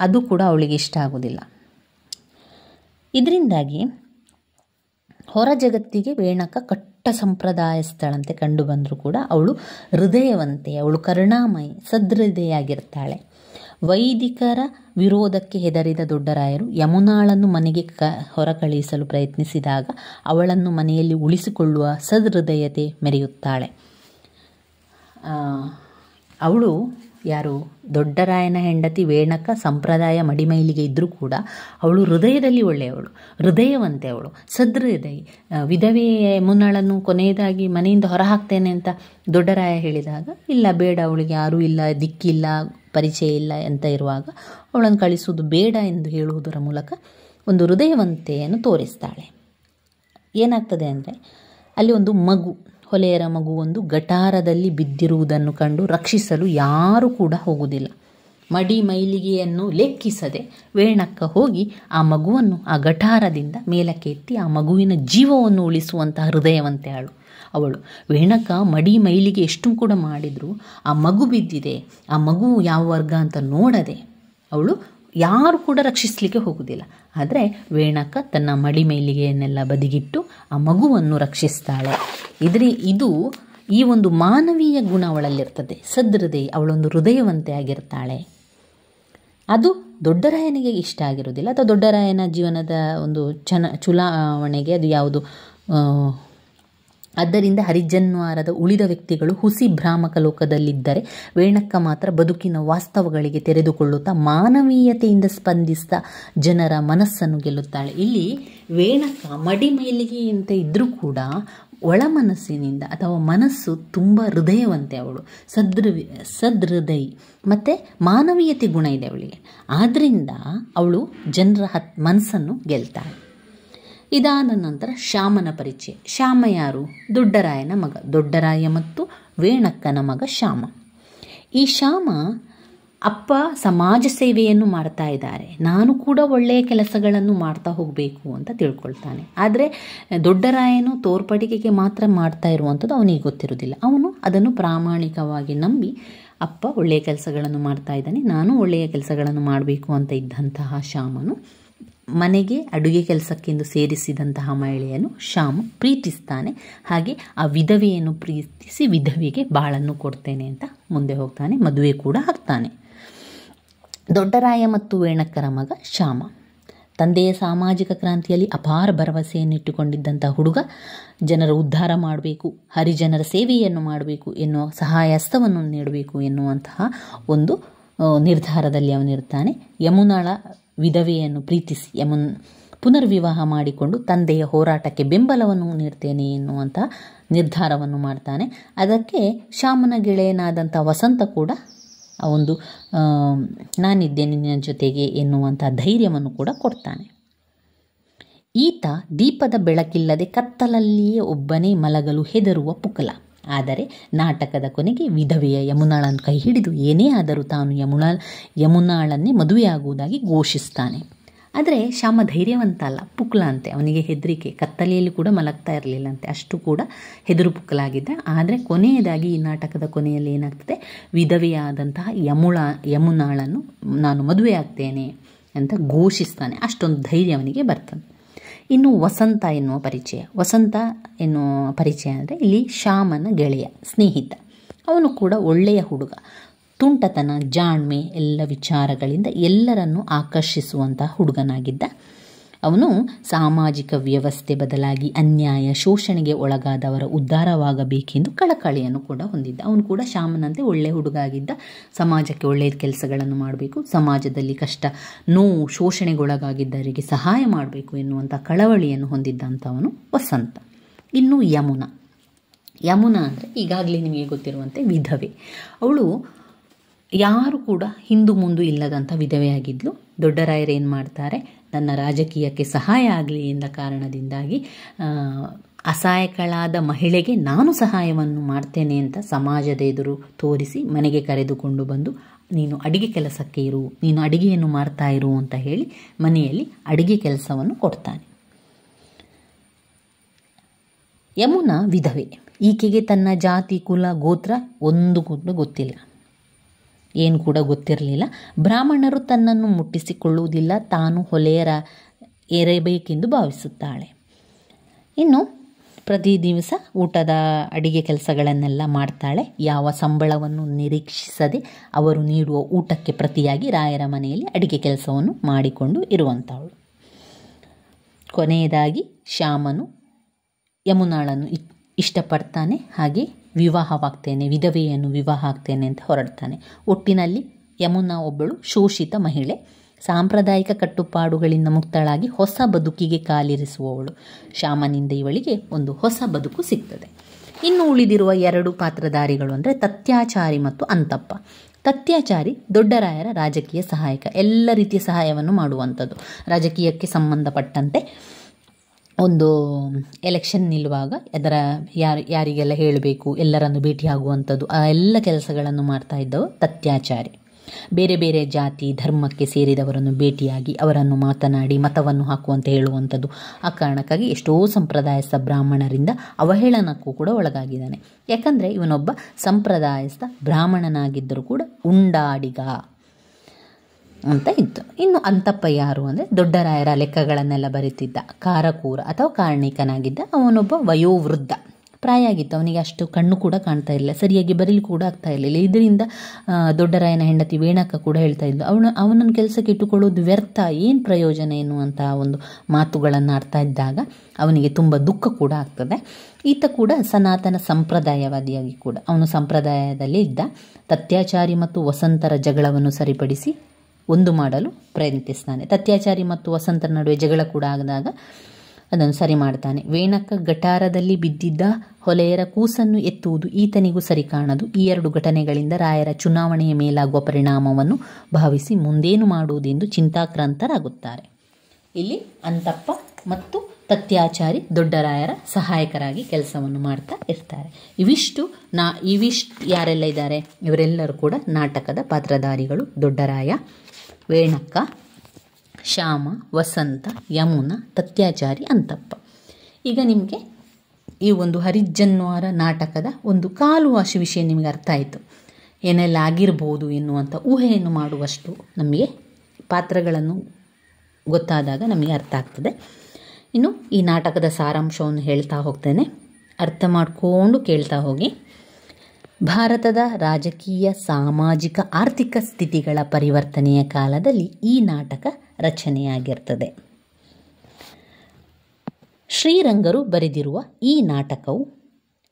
ಅದು ಕೂಡ ಅವಳಿಗೆ ಇಷ್ಟ ಆಗುವುದಿಲ್ಲ. ಇದರಿಂದಾಗಿ ಹೊರ ಜಗತ್ತಿಗೆ ವೇಣಕ್ಕ ಕಟ್ಟ ಸಂಪ್ರದಾಯಸ್ಥಳಂತೆ ಕಂಡು ಬಂದರೂ ಕೂಡ ಅವಳು ಹೃದಯವಂತೆ, ಅವಳು ಕರುಣಾಮಯಿ, ಸದೃದಯಾಗಿರ್ತಾಳೆ. ವೈದಿಕರ ವಿರೋಧಕ್ಕೆ ಹೆದರಿದ ದೊಡ್ಡರಾಯರು ಯಮುನಾಳನ್ನು ಮನೆಗೆ ಹೊರ ಕಳುಹಿಸಲು ಪ್ರಯತ್ನಿಸಿದಾಗ ಅವಳನ್ನು ಮನೆಯಲ್ಲಿ ಉಳಿಸಿಕೊಳ್ಳುವ ಸದೃದಯತೆ ಮೆರೆಯುತ್ತಾಳೆ. ಅವಳು ಯಾರು, ದೊಡ್ಡರಾಯನ ಹೆಂಡತಿ ವೇಣಕ್ಕ ಸಂಪ್ರದಾಯ ಮಡಿಮೈಲಿಗೆ ಇದ್ದರೂ ಕೂಡ ಅವಳು ಹೃದಯದಲ್ಲಿ ಒಳ್ಳೆಯವಳು, ಹೃದಯವಂತೆ, ಅವಳು ಸದೃದಯಿ. ವಿಧವೆ ಯಮುನಾಳನ್ನು ಕೊನೆಯದಾಗಿ ಮನೆಯಿಂದ ಹೊರ ಹಾಕ್ತೇನೆ ಅಂತ ದೊಡ್ಡರಾಯ ಹೇಳಿದಾಗ ಇಲ್ಲ, ಬೇಡ, ಅವಳಿಗೆ ಯಾರೂ ಇಲ್ಲ, ದಿಕ್ಕಿಲ್ಲ, ಪರಿಚಯ ಇಲ್ಲ ಅಂತ ಇರುವಾಗ ಅವಳನ್ನು ಕಳಿಸುವುದು ಬೇಡ ಎಂದು ಹೇಳುವುದರ ಮೂಲಕ ಒಂದು ಹೃದಯವಂತೆಯನ್ನು ತೋರಿಸ್ತಾಳೆ. ಏನಾಗ್ತದೆ ಅಂದರೆ ಅಲ್ಲಿ ಒಂದು ಮಗು, ಹೊಲೆಯರ ಮಗು ಒಂದು ಗಟಾರದಲ್ಲಿ ಬಿದ್ದಿರುವುದನ್ನು ಕಂಡು ರಕ್ಷಿಸಲು ಯಾರೂ ಕೂಡ ಹೋಗುವುದಿಲ್ಲ. ಮಡಿ ಮೈಲಿಗೆಯನ್ನು ಲೆಕ್ಕಿಸದೆ ವೇಣಕ್ಕ ಹೋಗಿ ಆ ಮಗುವನ್ನು ಆ ಗಟಾರದಿಂದ ಮೇಲಕ್ಕೆ ಎತ್ತಿ ಆ ಮಗುವಿನ ಜೀವವನ್ನು ಉಳಿಸುವಂತಹ ಹೃದಯವಂತೆ ಅವಳು. ವೇಣಕ್ಕ ಮಡಿ ಮೈಲಿಗೆ ಎಷ್ಟು ಕೂಡ ಮಾಡಿದರೂ ಆ ಮಗು ಬಿದ್ದಿದೆ, ಆ ಮಗು ಯಾವ ವರ್ಗ ಅಂತ ನೋಡದೆ ಅವಳು ಯಾರು ಕೂಡ ರಕ್ಷಿಸಲಿಕ್ಕೆ ಹೋಗುವುದಿಲ್ಲ. ಆದರೆ ವೇಣಕ್ಕ ತನ್ನ ಮಡಿ ಮೈಲಿಗೆಯನ್ನೆಲ್ಲ ಬದಿಗಿಟ್ಟು ಆ ಮಗುವನ್ನು ರಕ್ಷಿಸ್ತಾಳೆ. ಇದು ಈ ಒಂದು ಮಾನವೀಯ ಗುಣ ಅವಳಲ್ಲಿರ್ತದೆ, ಸದೃದಯಿ, ಅವಳೊಂದು ಹೃದಯವಂತೆ ಆಗಿರ್ತಾಳೆ. ಅದು ದೊಡ್ಡರಾಯನಿಗೆ ಇಷ್ಟ ಆಗಿರೋದಿಲ್ಲ, ಅಥವಾ ದೊಡ್ಡರಾಯನ ಜೀವನದ ಒಂದು ಚುನಾವಣೆಗೆ ಅದು ಯಾವುದು. ಆದ್ದರಿಂದ ಹರಿಜನ್ವಾರದ ಉಳಿದ ವ್ಯಕ್ತಿಗಳು ಹುಸಿ ಭ್ರಾಮಕ ಲೋಕದಲ್ಲಿದ್ದರೆ ವೇಣಕ್ಕ ಮಾತ್ರ ಬದುಕಿನ ವಾಸ್ತವಗಳಿಗೆ ತೆರೆದುಕೊಳ್ಳುತ್ತಾ ಮಾನವೀಯತೆಯಿಂದ ಸ್ಪಂದಿಸ್ತಾ ಜನರ ಮನಸ್ಸನ್ನು ಗೆಲ್ಲುತ್ತಾಳೆ. ಇಲ್ಲಿ ವೇಣಕ್ಕ ಮಡಿ ಮೈಲಿಗೆಯಂತೆ ಇದ್ದರೂ ಕೂಡ ಒಳ ಮನಸ್ಸಿನಿಂದ ಅಥವಾ ಮನಸ್ಸು ತುಂಬ ಹೃದಯವಂತೆ, ಅವಳು ಸದೃದಯಿ ಮತ್ತು ಮಾನವೀಯತೆ ಗುಣ ಇದೆ ಅವಳಿಗೆ. ಆದ್ದರಿಂದ ಅವಳು ಜನರ ಮನಸ್ಸನ್ನು ಗೆಲ್ತಾಳೆ. ಇದಾದ ನಂತರ ಶ್ಯಾಮನ ಪರಿಚಯ. ಶ್ಯಾಮ ಯಾರು? ದೊಡ್ಡರಾಯನ ಮಗ. ದೊಡ್ಡರಾಯ ಮತ್ತು ವೇಣಕ್ಕನ ಮಗ ಶ್ಯಾಮ. ಈ ಶ್ಯಾಮ ಅಪ್ಪ ಸಮಾಜ ಸೇವೆಯನ್ನು ಮಾಡ್ತಾ ಇದ್ದಾರೆ, ನಾನು ಕೂಡ ಒಳ್ಳೆಯ ಕೆಲಸಗಳನ್ನು ಮಾಡ್ತಾ ಹೋಗಬೇಕು ಅಂತ ತಿಳ್ಕೊಳ್ತಾನೆ. ಆದರೆ ದೊಡ್ಡರಾಯನು ತೋರ್ಪಡಿಕೆಗೆ ಮಾತ್ರ ಮಾಡ್ತಾ ಇರುವಂಥದ್ದು ಅವನಿಗೆ ಗೊತ್ತಿರೋದಿಲ್ಲ. ಅವನು ಅದನ್ನು ಪ್ರಾಮಾಣಿಕವಾಗಿ ನಂಬಿ ಅಪ್ಪ ಒಳ್ಳೆಯ ಕೆಲಸಗಳನ್ನು ಮಾಡ್ತಾ ಇದ್ದಾನೆ, ನಾನು ಒಳ್ಳೆಯ ಕೆಲಸಗಳನ್ನು ಮಾಡಬೇಕು ಅಂತ ಇದ್ದಂತಹ ಶ್ಯಾಮನು ಮನೆಗೆ ಅಡುಗೆ ಕೆಲಸಕ್ಕೆಂದು ಸೇರಿಸಿದಂತಹ ಮಹಿಳೆಯನ್ನು ಶ್ಯಾಮ ಪ್ರೀತಿಸ್ತಾನೆ. ಹಾಗೆ ಆ ವಿಧವೆಯನ್ನು ಪ್ರೀತಿಸಿ ವಿಧವೆಗೆ ಬಾಳನ್ನು ಕೊಡ್ತೇನೆ ಅಂತ ಮುಂದೆ ಹೋಗ್ತಾನೆ, ಮದುವೆ ಕೂಡ ಆಗ್ತಾನೆ. ದೊಡ್ಡರಾಯ ಮತ್ತು ವೇಣಕ್ಕರ ಮಗ ಶ್ಯಾಮ. ತಂದೆಯ ಸಾಮಾಜಿಕ ಕ್ರಾಂತಿಯಲ್ಲಿ ಅಪಾರ ಭರವಸೆಯನ್ನಿಟ್ಟುಕೊಂಡಿದ್ದಂಥ ಹುಡುಗ ಜನರ ಉದ್ಧಾರ ಮಾಡಬೇಕು, ಹರಿಜನರ ಸೇವೆಯನ್ನು ಮಾಡಬೇಕು ಎನ್ನುವ ಸಹಾಯಹಸ್ತವನ್ನು ನೀಡಬೇಕು ಎನ್ನುವಂತಹ ಒಂದು ನಿರ್ಧಾರದಲ್ಲಿ ಅವನಿರ್ತಾನೆ. ಯಮುನಾಳ ವಿಧವೆಯನ್ನು ಪ್ರೀತಿಸಿ ಪುನರ್ವಿವಾಹ ಮಾಡಿಕೊಂಡು ತಂದೆಯ ಹೋರಾಟಕ್ಕೆ ಬೆಂಬಲವನ್ನು ನೀಡ್ತೇನೆ ಎನ್ನುವಂಥ ನಿರ್ಧಾರವನ್ನು ಮಾಡ್ತಾನೆ. ಅದಕ್ಕೆ ಶ್ಯಾಮನ ಗೆಳೆಯನಾದಂಥ ವಸಂತ ಕೂಡ ಒಂದು ನಾನಿದ್ದೇನೆ ನಿನ್ನ ಜೊತೆಗೆ ಎನ್ನುವಂಥ ಧೈರ್ಯವನ್ನು ಕೂಡ ಕೊಡ್ತಾನೆ. ಈತ ದೀಪದ ಬೆಳಕಿಲ್ಲದೆ ಕತ್ತಲಲ್ಲಿಯೇ ಒಬ್ಬನೇ ಮಲಗಲು ಹೆದರುವ ಪುಕಲ. ಆದರೆ ನಾಟಕದ ಕೊನೆಗೆ ವಿಧವೆಯ ಯಮುನಾಳನ್ನು ಕೈ ಹಿಡಿದು ಏನೇ ಆದರೂ ತಾನು ಯಮುನಾಳನ್ನೇ ಮದುವೆಯಾಗುವುದಾಗಿ ಘೋಷಿಸ್ತಾನೆ. ಆದರೆ ಶ್ಯಾಮ ಧೈರ್ಯವಂತ ಅಲ್ಲ, ಪುಕ್ಲ ಅಂತೆ. ಅವನಿಗೆ ಹೆದರಿಕೆ, ಕತ್ತಲೆಯಲ್ಲಿ ಕೂಡ ಮಲಗ್ತಾ ಇರಲಿಲ್ಲಂತೆ, ಅಷ್ಟು ಕೂಡ ಹೆದರು ಪುಕ್ಕಲಾಗಿದ್ದ. ಆದರೆ ಕೊನೆಯದಾಗಿ ಈ ನಾಟಕದ ಕೊನೆಯಲ್ಲಿ ಏನಾಗ್ತದೆ, ವಿಧವೆಯಾದಂತಹ ಯಮುನಾಳನ್ನು ನಾನು ಮದುವೆಯಾಗ್ತೇನೆ ಅಂತ ಘೋಷಿಸ್ತಾನೆ. ಅಷ್ಟೊಂದು ಧೈರ್ಯ ಅವನಿಗೆ ಬರ್ತದೆ. ಇನ್ನು ವಸಂತ ಎನ್ನುವ ಪರಿಚಯ. ವಸಂತ ಎನ್ನುವ ಪರಿಚಯ ಅಂದರೆ ಇಲ್ಲಿ ಶ್ಯಾಮನ ಗೆಳೆಯ, ಸ್ನೇಹಿತ. ಅವನು ಕೂಡ ಒಳ್ಳೆಯ ಹುಡುಗ, ತುಂಟತನ, ಜಾಣ್ಮೆ ಎಲ್ಲ ವಿಚಾರಗಳಿಂದ ಎಲ್ಲರನ್ನೂ ಆಕರ್ಷಿಸುವಂಥ ಹುಡುಗನಾಗಿದ್ದ. ಅವನು ಸಾಮಾಜಿಕ ವ್ಯವಸ್ಥೆ ಬದಲಾಗಿ ಅನ್ಯಾಯ, ಶೋಷಣೆಗೆ ಒಳಗಾದವರ ಉದ್ಧಾರವಾಗಬೇಕೆಂದು ಕಳಕಳಿಯನ್ನು ಕೂಡ ಹೊಂದಿದ್ದ. ಅವನು ಕೂಡ ಶ್ಯಾಮನಂತೆ ಒಳ್ಳೆಯ ಹುಡುಗ ಆಗಿದ್ದ. ಸಮಾಜಕ್ಕೆ ಒಳ್ಳೆಯ ಕೆಲಸಗಳನ್ನು ಮಾಡಬೇಕು, ಸಮಾಜದಲ್ಲಿ ಕಷ್ಟ, ನೋವು, ಶೋಷಣೆಗೊಳಗಾಗಿದ್ದವರಿಗೆ ಸಹಾಯ ಮಾಡಬೇಕು ಎನ್ನುವಂಥ ಕಳವಳಿಯನ್ನು ಹೊಂದಿದ್ದಂಥವನು ವಸಂತ. ಇನ್ನು ಯಮುನಾ ಅಂದರೆ ಈಗಾಗಲೇ ನಿಮಗೆ ಗೊತ್ತಿರುವಂತೆ ವಿಧವೆ. ಅವಳು ಯಾರು ಕೂಡ ಹಿಂದು ಮುಂದು ಇಲ್ಲದಂಥ ವಿಧವೆಯಾಗಿದ್ಲು. ದೊಡ್ಡರಾಯರು ಏನು ಮಾಡ್ತಾರೆ, ನನ್ನ ರಾಜಕೀಯಕ್ಕೆ ಸಹಾಯ ಆಗಲಿ ಎಂದ ಕಾರಣದಿಂದಾಗಿ ಅಸಹಾಯಕಳಾದ ಮಹಿಳೆಗೆ ನಾನು ಸಹಾಯವನ್ನು ಮಾಡ್ತೇನೆ ಅಂತ ಸಮಾಜದ ಎದುರು ತೋರಿಸಿ ಮನೆಗೆ ಕರೆದುಕೊಂಡು ಬಂದು, ನೀನು ಅಡಿಗೆ ಕೆಲಸಕ್ಕೆ ಇರು, ನೀನು ಅಡಿಗೆಯನ್ನು ಮಾಡ್ತಾ ಇರು ಅಂತ ಹೇಳಿ ಮನೆಯಲ್ಲಿ ಅಡಿಗೆ ಕೆಲಸವನ್ನು ಕೊಡ್ತಾನೆ. ಯಮುನಾ ವಿಧವೆ. ಈಕೆಗೆ ತನ್ನ ಜಾತಿ, ಕುಲ, ಗೋತ್ರ ಒಂದು ಕೂಡ ಗೊತ್ತಿಲ್ಲ, ಏನು ಕೂಡ ಗೊತ್ತಿರಲಿಲ್ಲ. ಬ್ರಾಹ್ಮಣರು ತನ್ನನ್ನು ಮುಟ್ಟಿಸಿಕೊಳ್ಳುವುದಿಲ್ಲ, ತಾನು ಹೊಲೆಯರ ಏರಬೇಕೆಂದು ಭಾವಿಸುತ್ತಾಳೆ. ಇನ್ನು ಪ್ರತಿ ದಿವಸ ಊಟದ ಅಡಿಗೆ ಕೆಲಸಗಳನ್ನೆಲ್ಲ ಮಾಡ್ತಾಳೆ. ಯಾವ ಸಂಬಳವನ್ನು ನಿರೀಕ್ಷಿಸದೆ ಅವರು ನೀಡುವ ಊಟಕ್ಕೆ ಪ್ರತಿಯಾಗಿ ರಾಯರ ಮನೆಯಲ್ಲಿ ಅಡಿಗೆ ಕೆಲಸವನ್ನು ಮಾಡಿಕೊಂಡು ಇರುವಂಥವಳು. ಕೊನೆಯದಾಗಿ ಶ್ಯಾಮನು ಯಮುನಾಳನ್ನು ಇಷ್ಟಪಡ್ತಾನೆ, ಹಾಗೆ ವಿಧವೆಯನ್ನು ವಿವಾಹ ಆಗ್ತೇನೆ ಅಂತ ಹೊರಡ್ತಾನೆ. ಒಟ್ಟಿನಲ್ಲಿ ಯಮುನಾ ಒಬ್ಬಳು ಶೋಷಿತ ಮಹಿಳೆ, ಸಾಂಪ್ರದಾಯಿಕ ಕಟ್ಟುಪಾಡುಗಳಿಂದ ಮುಕ್ತಳಾಗಿ ಹೊಸ ಬದುಕಿಗೆ ಕಾಲಿರಿಸುವವಳು. ಶ್ಯಾಮನಿಂದ ಇವಳಿಗೆ ಒಂದು ಹೊಸ ಬದುಕು ಸಿಗ್ತದೆ. ಇನ್ನು ಉಳಿದಿರುವ 2 ಪಾತ್ರಧಾರಿಗಳು ಅಂದರೆ ತತ್ಯಾಚಾರಿ ಮತ್ತು ಅಂತಪ್ಪ. ತತ್ಯಾಚಾರಿ ದೊಡ್ಡರಾಯರ ರಾಜಕೀಯ ಸಹಾಯಕ, ಎಲ್ಲ ರೀತಿಯ ಸಹಾಯವನ್ನು ಮಾಡುವಂಥದ್ದು. ರಾಜಕೀಯಕ್ಕೆ ಸಂಬಂಧಪಟ್ಟಂತೆ ಒಂದು ಎಲೆಕ್ಷನ್ ನಿಲ್ಲುವಾಗ ಅದರ ಯಾರಿಗೆಲ್ಲ ಹೇಳಬೇಕು, ಎಲ್ಲರನ್ನು ಭೇಟಿಯಾಗುವಂಥದ್ದು, ಆ ಎಲ್ಲ ಕೆಲಸಗಳನ್ನು ಮಾಡ್ತಾ ಇದ್ದವು ತತ್ಯಾಚಾರಿ. ಬೇರೆ ಬೇರೆ ಜಾತಿ ಧರ್ಮಕ್ಕೆ ಸೇರಿದವರನ್ನು ಭೇಟಿಯಾಗಿ ಅವರನ್ನು ಮಾತನಾಡಿ ಮತವನ್ನು ಹಾಕುವಂತೆ ಹೇಳುವಂಥದ್ದು. ಆ ಕಾರಣಕ್ಕಾಗಿ ಎಷ್ಟೋ ಸಂಪ್ರದಾಯಸ್ಥ ಬ್ರಾಹ್ಮಣರಿಂದ ಅವಹೇಳನಕ್ಕೂ ಕೂಡ ಒಳಗಾಗಿದ್ದಾನೆ. ಯಾಕಂದರೆ ಇವನೊಬ್ಬ ಸಂಪ್ರದಾಯಸ್ಥ ಬ್ರಾಹ್ಮಣನಾಗಿದ್ದರೂ ಕೂಡ ಉಂಡಾಡಿಗ ಅಂತ ಇತ್ತು. ಇನ್ನು ಅಂತಪ್ಪ ಯಾರು ಅಂದರೆ ದೊಡ್ಡರಾಯರ ಲೆಕ್ಕಗಳನ್ನೆಲ್ಲ ಬರೀತಿದ್ದ ಕಾರಕೂರ ಅಥವಾ ಕಾರಣಿಕನಾಗಿದ್ದ. ಅವನೊಬ್ಬ ವಯೋವೃದ್ಧ, ಪ್ರಾಯ ಆಗಿತ್ತು, ಅವನಿಗೆ ಅಷ್ಟು ಕಣ್ಣು ಕೂಡ ಕಾಣ್ತಾ ಇರಲಿಲ್ಲ, ಸರಿಯಾಗಿ ಬರೀಲಿ ಕೂಡ ಆಗ್ತಾ ಇರಲಿಲ್ಲ. ಇದರಿಂದ ದೊಡ್ಡರಾಯನ ಹೆಂಡತಿ ವೇಣಕ್ಕ ಕೂಡ ಹೇಳ್ತಾ ಇದ್ಲು, ಅವನನ್ನು ಕೆಲಸಕ್ಕೆ ಇಟ್ಟುಕೊಳ್ಳೋದು ವ್ಯರ್ಥ, ಏನು ಪ್ರಯೋಜನ ಎನ್ನುವಂಥ ಒಂದು ಮಾತುಗಳನ್ನು ಆಡ್ತಾ ಇದ್ದಾಗ ಅವನಿಗೆ ತುಂಬ ದುಃಖ ಕೂಡ ಆಗ್ತದೆ. ಈತ ಕೂಡ ಸನಾತನ ಸಂಪ್ರದಾಯವಾದಿಯಾಗಿ ಕೂಡ ಅವನು ಸಂಪ್ರದಾಯದಲ್ಲಿ ಇದ್ದ. ತತ್ಯಾಚಾರಿ ಮತ್ತು ವಸಂತರ ಜಗಳವನ್ನು ಸರಿಪಡಿಸಿ ಒಂದು ಮಾಡಲು ಪ್ರಯತ್ನಿಸ್ತಾನೆ. ತತ್ಯಾಚಾರಿ ಮತ್ತು ವಸಂತರ ನಡುವೆ ಜಗಳ ಕೂಡ ಆದಾಗ ಅದನ್ನು ಸರಿ ಮಾಡ್ತಾನೆ. ವೇಣಕ್ಕ ಗಟಾರದಲ್ಲಿ ಬಿದ್ದಿದ್ದ ಹೊಲೆಯರ ಕೂಸನ್ನು ಎತ್ತುವುದು ಈತನಿಗೂ ಸರಿ ಕಾಣದು. ಈ 2 ಘಟನೆಗಳಿಂದ ರಾಯರ ಚುನಾವಣೆಯ ಮೇಲಾಗುವ ಪರಿಣಾಮವನ್ನು ಭಾವಿಸಿ ಮುಂದೇನು ಮಾಡುವುದೆಂದು ಚಿಂತಾಕ್ರಾಂತರಾಗುತ್ತಾರೆ. ಇಲ್ಲಿ ಅಂತಪ್ಪ ಮತ್ತು ತತ್ಯಾಚಾರಿ ದೊಡ್ಡರಾಯರ ಸಹಾಯಕರಾಗಿ ಕೆಲಸವನ್ನು ಮಾಡ್ತಾ ಇರ್ತಾರೆ. ಇವಿಷ್ಟು ಯಾರೆಲ್ಲ ಇದ್ದಾರೆ, ಇವರೆಲ್ಲರೂ ಕೂಡ ನಾಟಕದ ಪಾತ್ರಧಾರಿಗಳು. ದೊಡ್ಡರಾಯ, ವೇಣಕ್ಕ, ಶ್ಯಾಮ, ವಸಂತ, ಯಮುನಾ, ತತ್ಯಾಚಾರಿ, ಅಂತಪ್ಪ. ಈಗ ನಿಮಗೆ ಈ ಒಂದು ಹರಿಜನ್ವಾರ ನಾಟಕದ ಒಂದು ಕಾಲುವಾಸಿ ವಿಷಯ ನಿಮಗೆ ಅರ್ಥ ಆಯಿತು. ಏನೆಲ್ಲ ಆಗಿರ್ಬೋದು ಎನ್ನುವಂಥ ಊಹೆಯನ್ನು ಮಾಡುವಷ್ಟು ನಮಗೆ ಪಾತ್ರಗಳನ್ನು ಗೊತ್ತಾದಾಗ ನಮಗೆ ಅರ್ಥ ಆಗ್ತದೆ. ಇನ್ನು ಈ ನಾಟಕದ ಸಾರಾಂಶವನ್ನು ಹೇಳ್ತಾ ಹೋಗ್ತೇನೆ, ಅರ್ಥ ಮಾಡಿಕೊಂಡು ಕೇಳ್ತಾ ಹೋಗಿ. ಭಾರತದ ರಾಜಕೀಯ, ಸಾಮಾಜಿಕ, ಆರ್ಥಿಕ ಸ್ಥಿತಿಗಳ ಪರಿವರ್ತನೆಯ ಕಾಲದಲ್ಲಿ ಈ ನಾಟಕ ರಚನೆಯಾಗಿರ್ತದೆ. ಶ್ರೀರಂಗರು ಬರೆದಿರುವ ಈ ನಾಟಕವು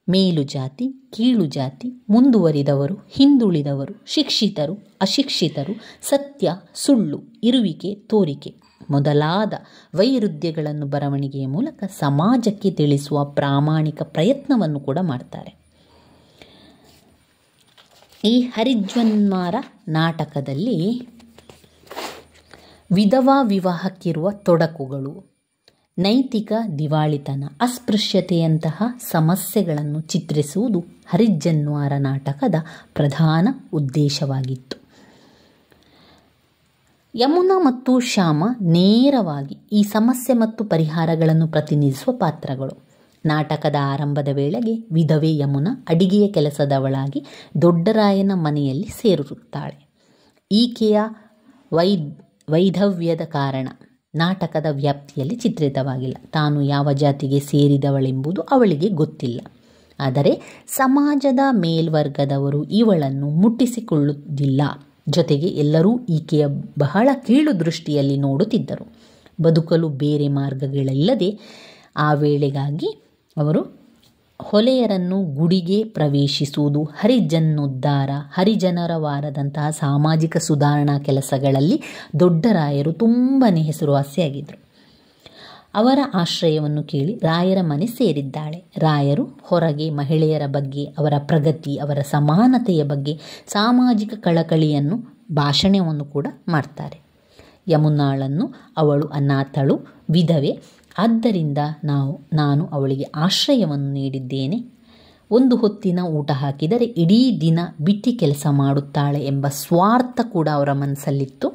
ಮೇಲು ಜಾತಿ, ಕೀಳು ಜಾತಿ, ಮುಂದುವರಿದವರು, ಹಿಂದುಳಿದವರು, ಶಿಕ್ಷಿತರು, ಅಶಿಕ್ಷಿತರು, ಸತ್ಯ, ಸುಳ್ಳು, ಇರುವಿಕೆ, ತೋರಿಕೆ ಮೊದಲಾದ ವೈರುಧ್ಯಗಳನ್ನು ಬರವಣಿಗೆಯ ಮೂಲಕ ಸಮಾಜಕ್ಕೆ ತಿಳಿಸುವ ಪ್ರಾಮಾಣಿಕ ಪ್ರಯತ್ನವನ್ನು ಕೂಡ ಮಾಡ್ತಾರೆ. ಈ ಹರಿಜನ್ವಾರ ನಾಟಕದಲ್ಲಿ ವಿಧವಾ ವಿವಾಹಕ್ಕಿರುವ ತೊಡಕುಗಳು, ನೈತಿಕ ದಿವಾಳಿತನ, ಅಸ್ಪೃಶ್ಯತೆಯಂತಹ ಸಮಸ್ಯೆಗಳನ್ನು ಚಿತ್ರಿಸುವುದು ಹರಿಜನ್ವಾರ ನಾಟಕದ ಪ್ರಧಾನ ಉದ್ದೇಶವಾಗಿತ್ತು. ಯಮುನಾ ಮತ್ತು ಶ್ಯಾಮ ನೇರವಾಗಿ ಈ ಸಮಸ್ಯೆ ಮತ್ತು ಪರಿಹಾರಗಳನ್ನು ಪ್ರತಿನಿಧಿಸುವ ಪಾತ್ರಗಳು. ನಾಟಕದ ಆರಂಭದ ವೇಳೆಗೆ ವಿಧವೆ ಯಮುನಾ ಅಡಿಗೆಯ ಕೆಲಸದವಳಾಗಿ ದೊಡ್ಡರಾಯನ ಮನೆಯಲ್ಲಿ ಸೇರುತ್ತಾಳೆ. ಈಕೆಯ ವೈಧವ್ಯದ ಕಾರಣ ನಾಟಕದ ವ್ಯಾಪ್ತಿಯಲ್ಲಿ ಚಿತ್ರಿತವಾಗಿಲ್ಲ. ತಾನು ಯಾವ ಜಾತಿಗೆ ಸೇರಿದವಳೆಂಬುದು ಅವಳಿಗೆ ಗೊತ್ತಿಲ್ಲ. ಆದರೆ ಸಮಾಜದ ಮೇಲ್ವರ್ಗದವರು ಇವಳನ್ನು ಮುಟ್ಟಿಸಿಕೊಳ್ಳುವುದಿಲ್ಲ. ಜೊತೆಗೆ ಎಲ್ಲರೂ ಈಕೆಯ ಬಹಳ ಕೀಳು ದೃಷ್ಟಿಯಲ್ಲಿ ನೋಡುತ್ತಿದ್ದರು. ಬದುಕಲು ಬೇರೆ ಮಾರ್ಗಗಳಿಲ್ಲದೆ ಆ ವೇಳೆಗಾಗಿ ಅವರು ಹೊಲೆಯರನ್ನು ಗುಡಿಗೆ ಪ್ರವೇಶಿಸುವುದು, ಹರಿಜನೋದ್ಧಾರ, ಹರಿಜನರ ವಾರದಂತಹ ಸಾಮಾಜಿಕ ಸುಧಾರಣಾ ಕೆಲಸಗಳಲ್ಲಿ ದೊಡ್ಡರಾಯರು ತುಂಬಾ ಹೆಸರುವಾಸಿಯಾಗಿದ್ದರು. ಅವರ ಆಶ್ರಯವನ್ನು ಕೇಳಿ ರಾಯರ ಮನೆ ಸೇರಿದ್ದಾಳೆ. ರಾಯರು ಹೊರಗೆ ಮಹಿಳೆಯರ ಬಗ್ಗೆ, ಅವರ ಪ್ರಗತಿ, ಅವರ ಸಮಾನತೆಯ ಬಗ್ಗೆ ಸಾಮಾಜಿಕ ಕಳಕಳಿಯನ್ನು ಭಾಷಣವನ್ನು ಕೂಡ ಮಾಡ್ತಾರೆ. ಯಮುನಾಳನ್ನು ಅವಳು ಅನಾಥಳು, ವಿಧವೆ, ಆದ್ದರಿಂದ ನಾನು ಅವಳಿಗೆ ಆಶ್ರಯವನ್ನು ನೀಡಿದ್ದೇನೆ. ಒಂದು ಹೊತ್ತಿನ ಊಟ ಹಾಕಿದರೆ ಇಡೀ ದಿನ ಬಿಟ್ಟಿ ಕೆಲಸ ಮಾಡುತ್ತಾಳೆ ಎಂಬ ಸ್ವಾರ್ಥ ಕೂಡ ಅವರ ಮನಸ್ಸಲ್ಲಿತ್ತು.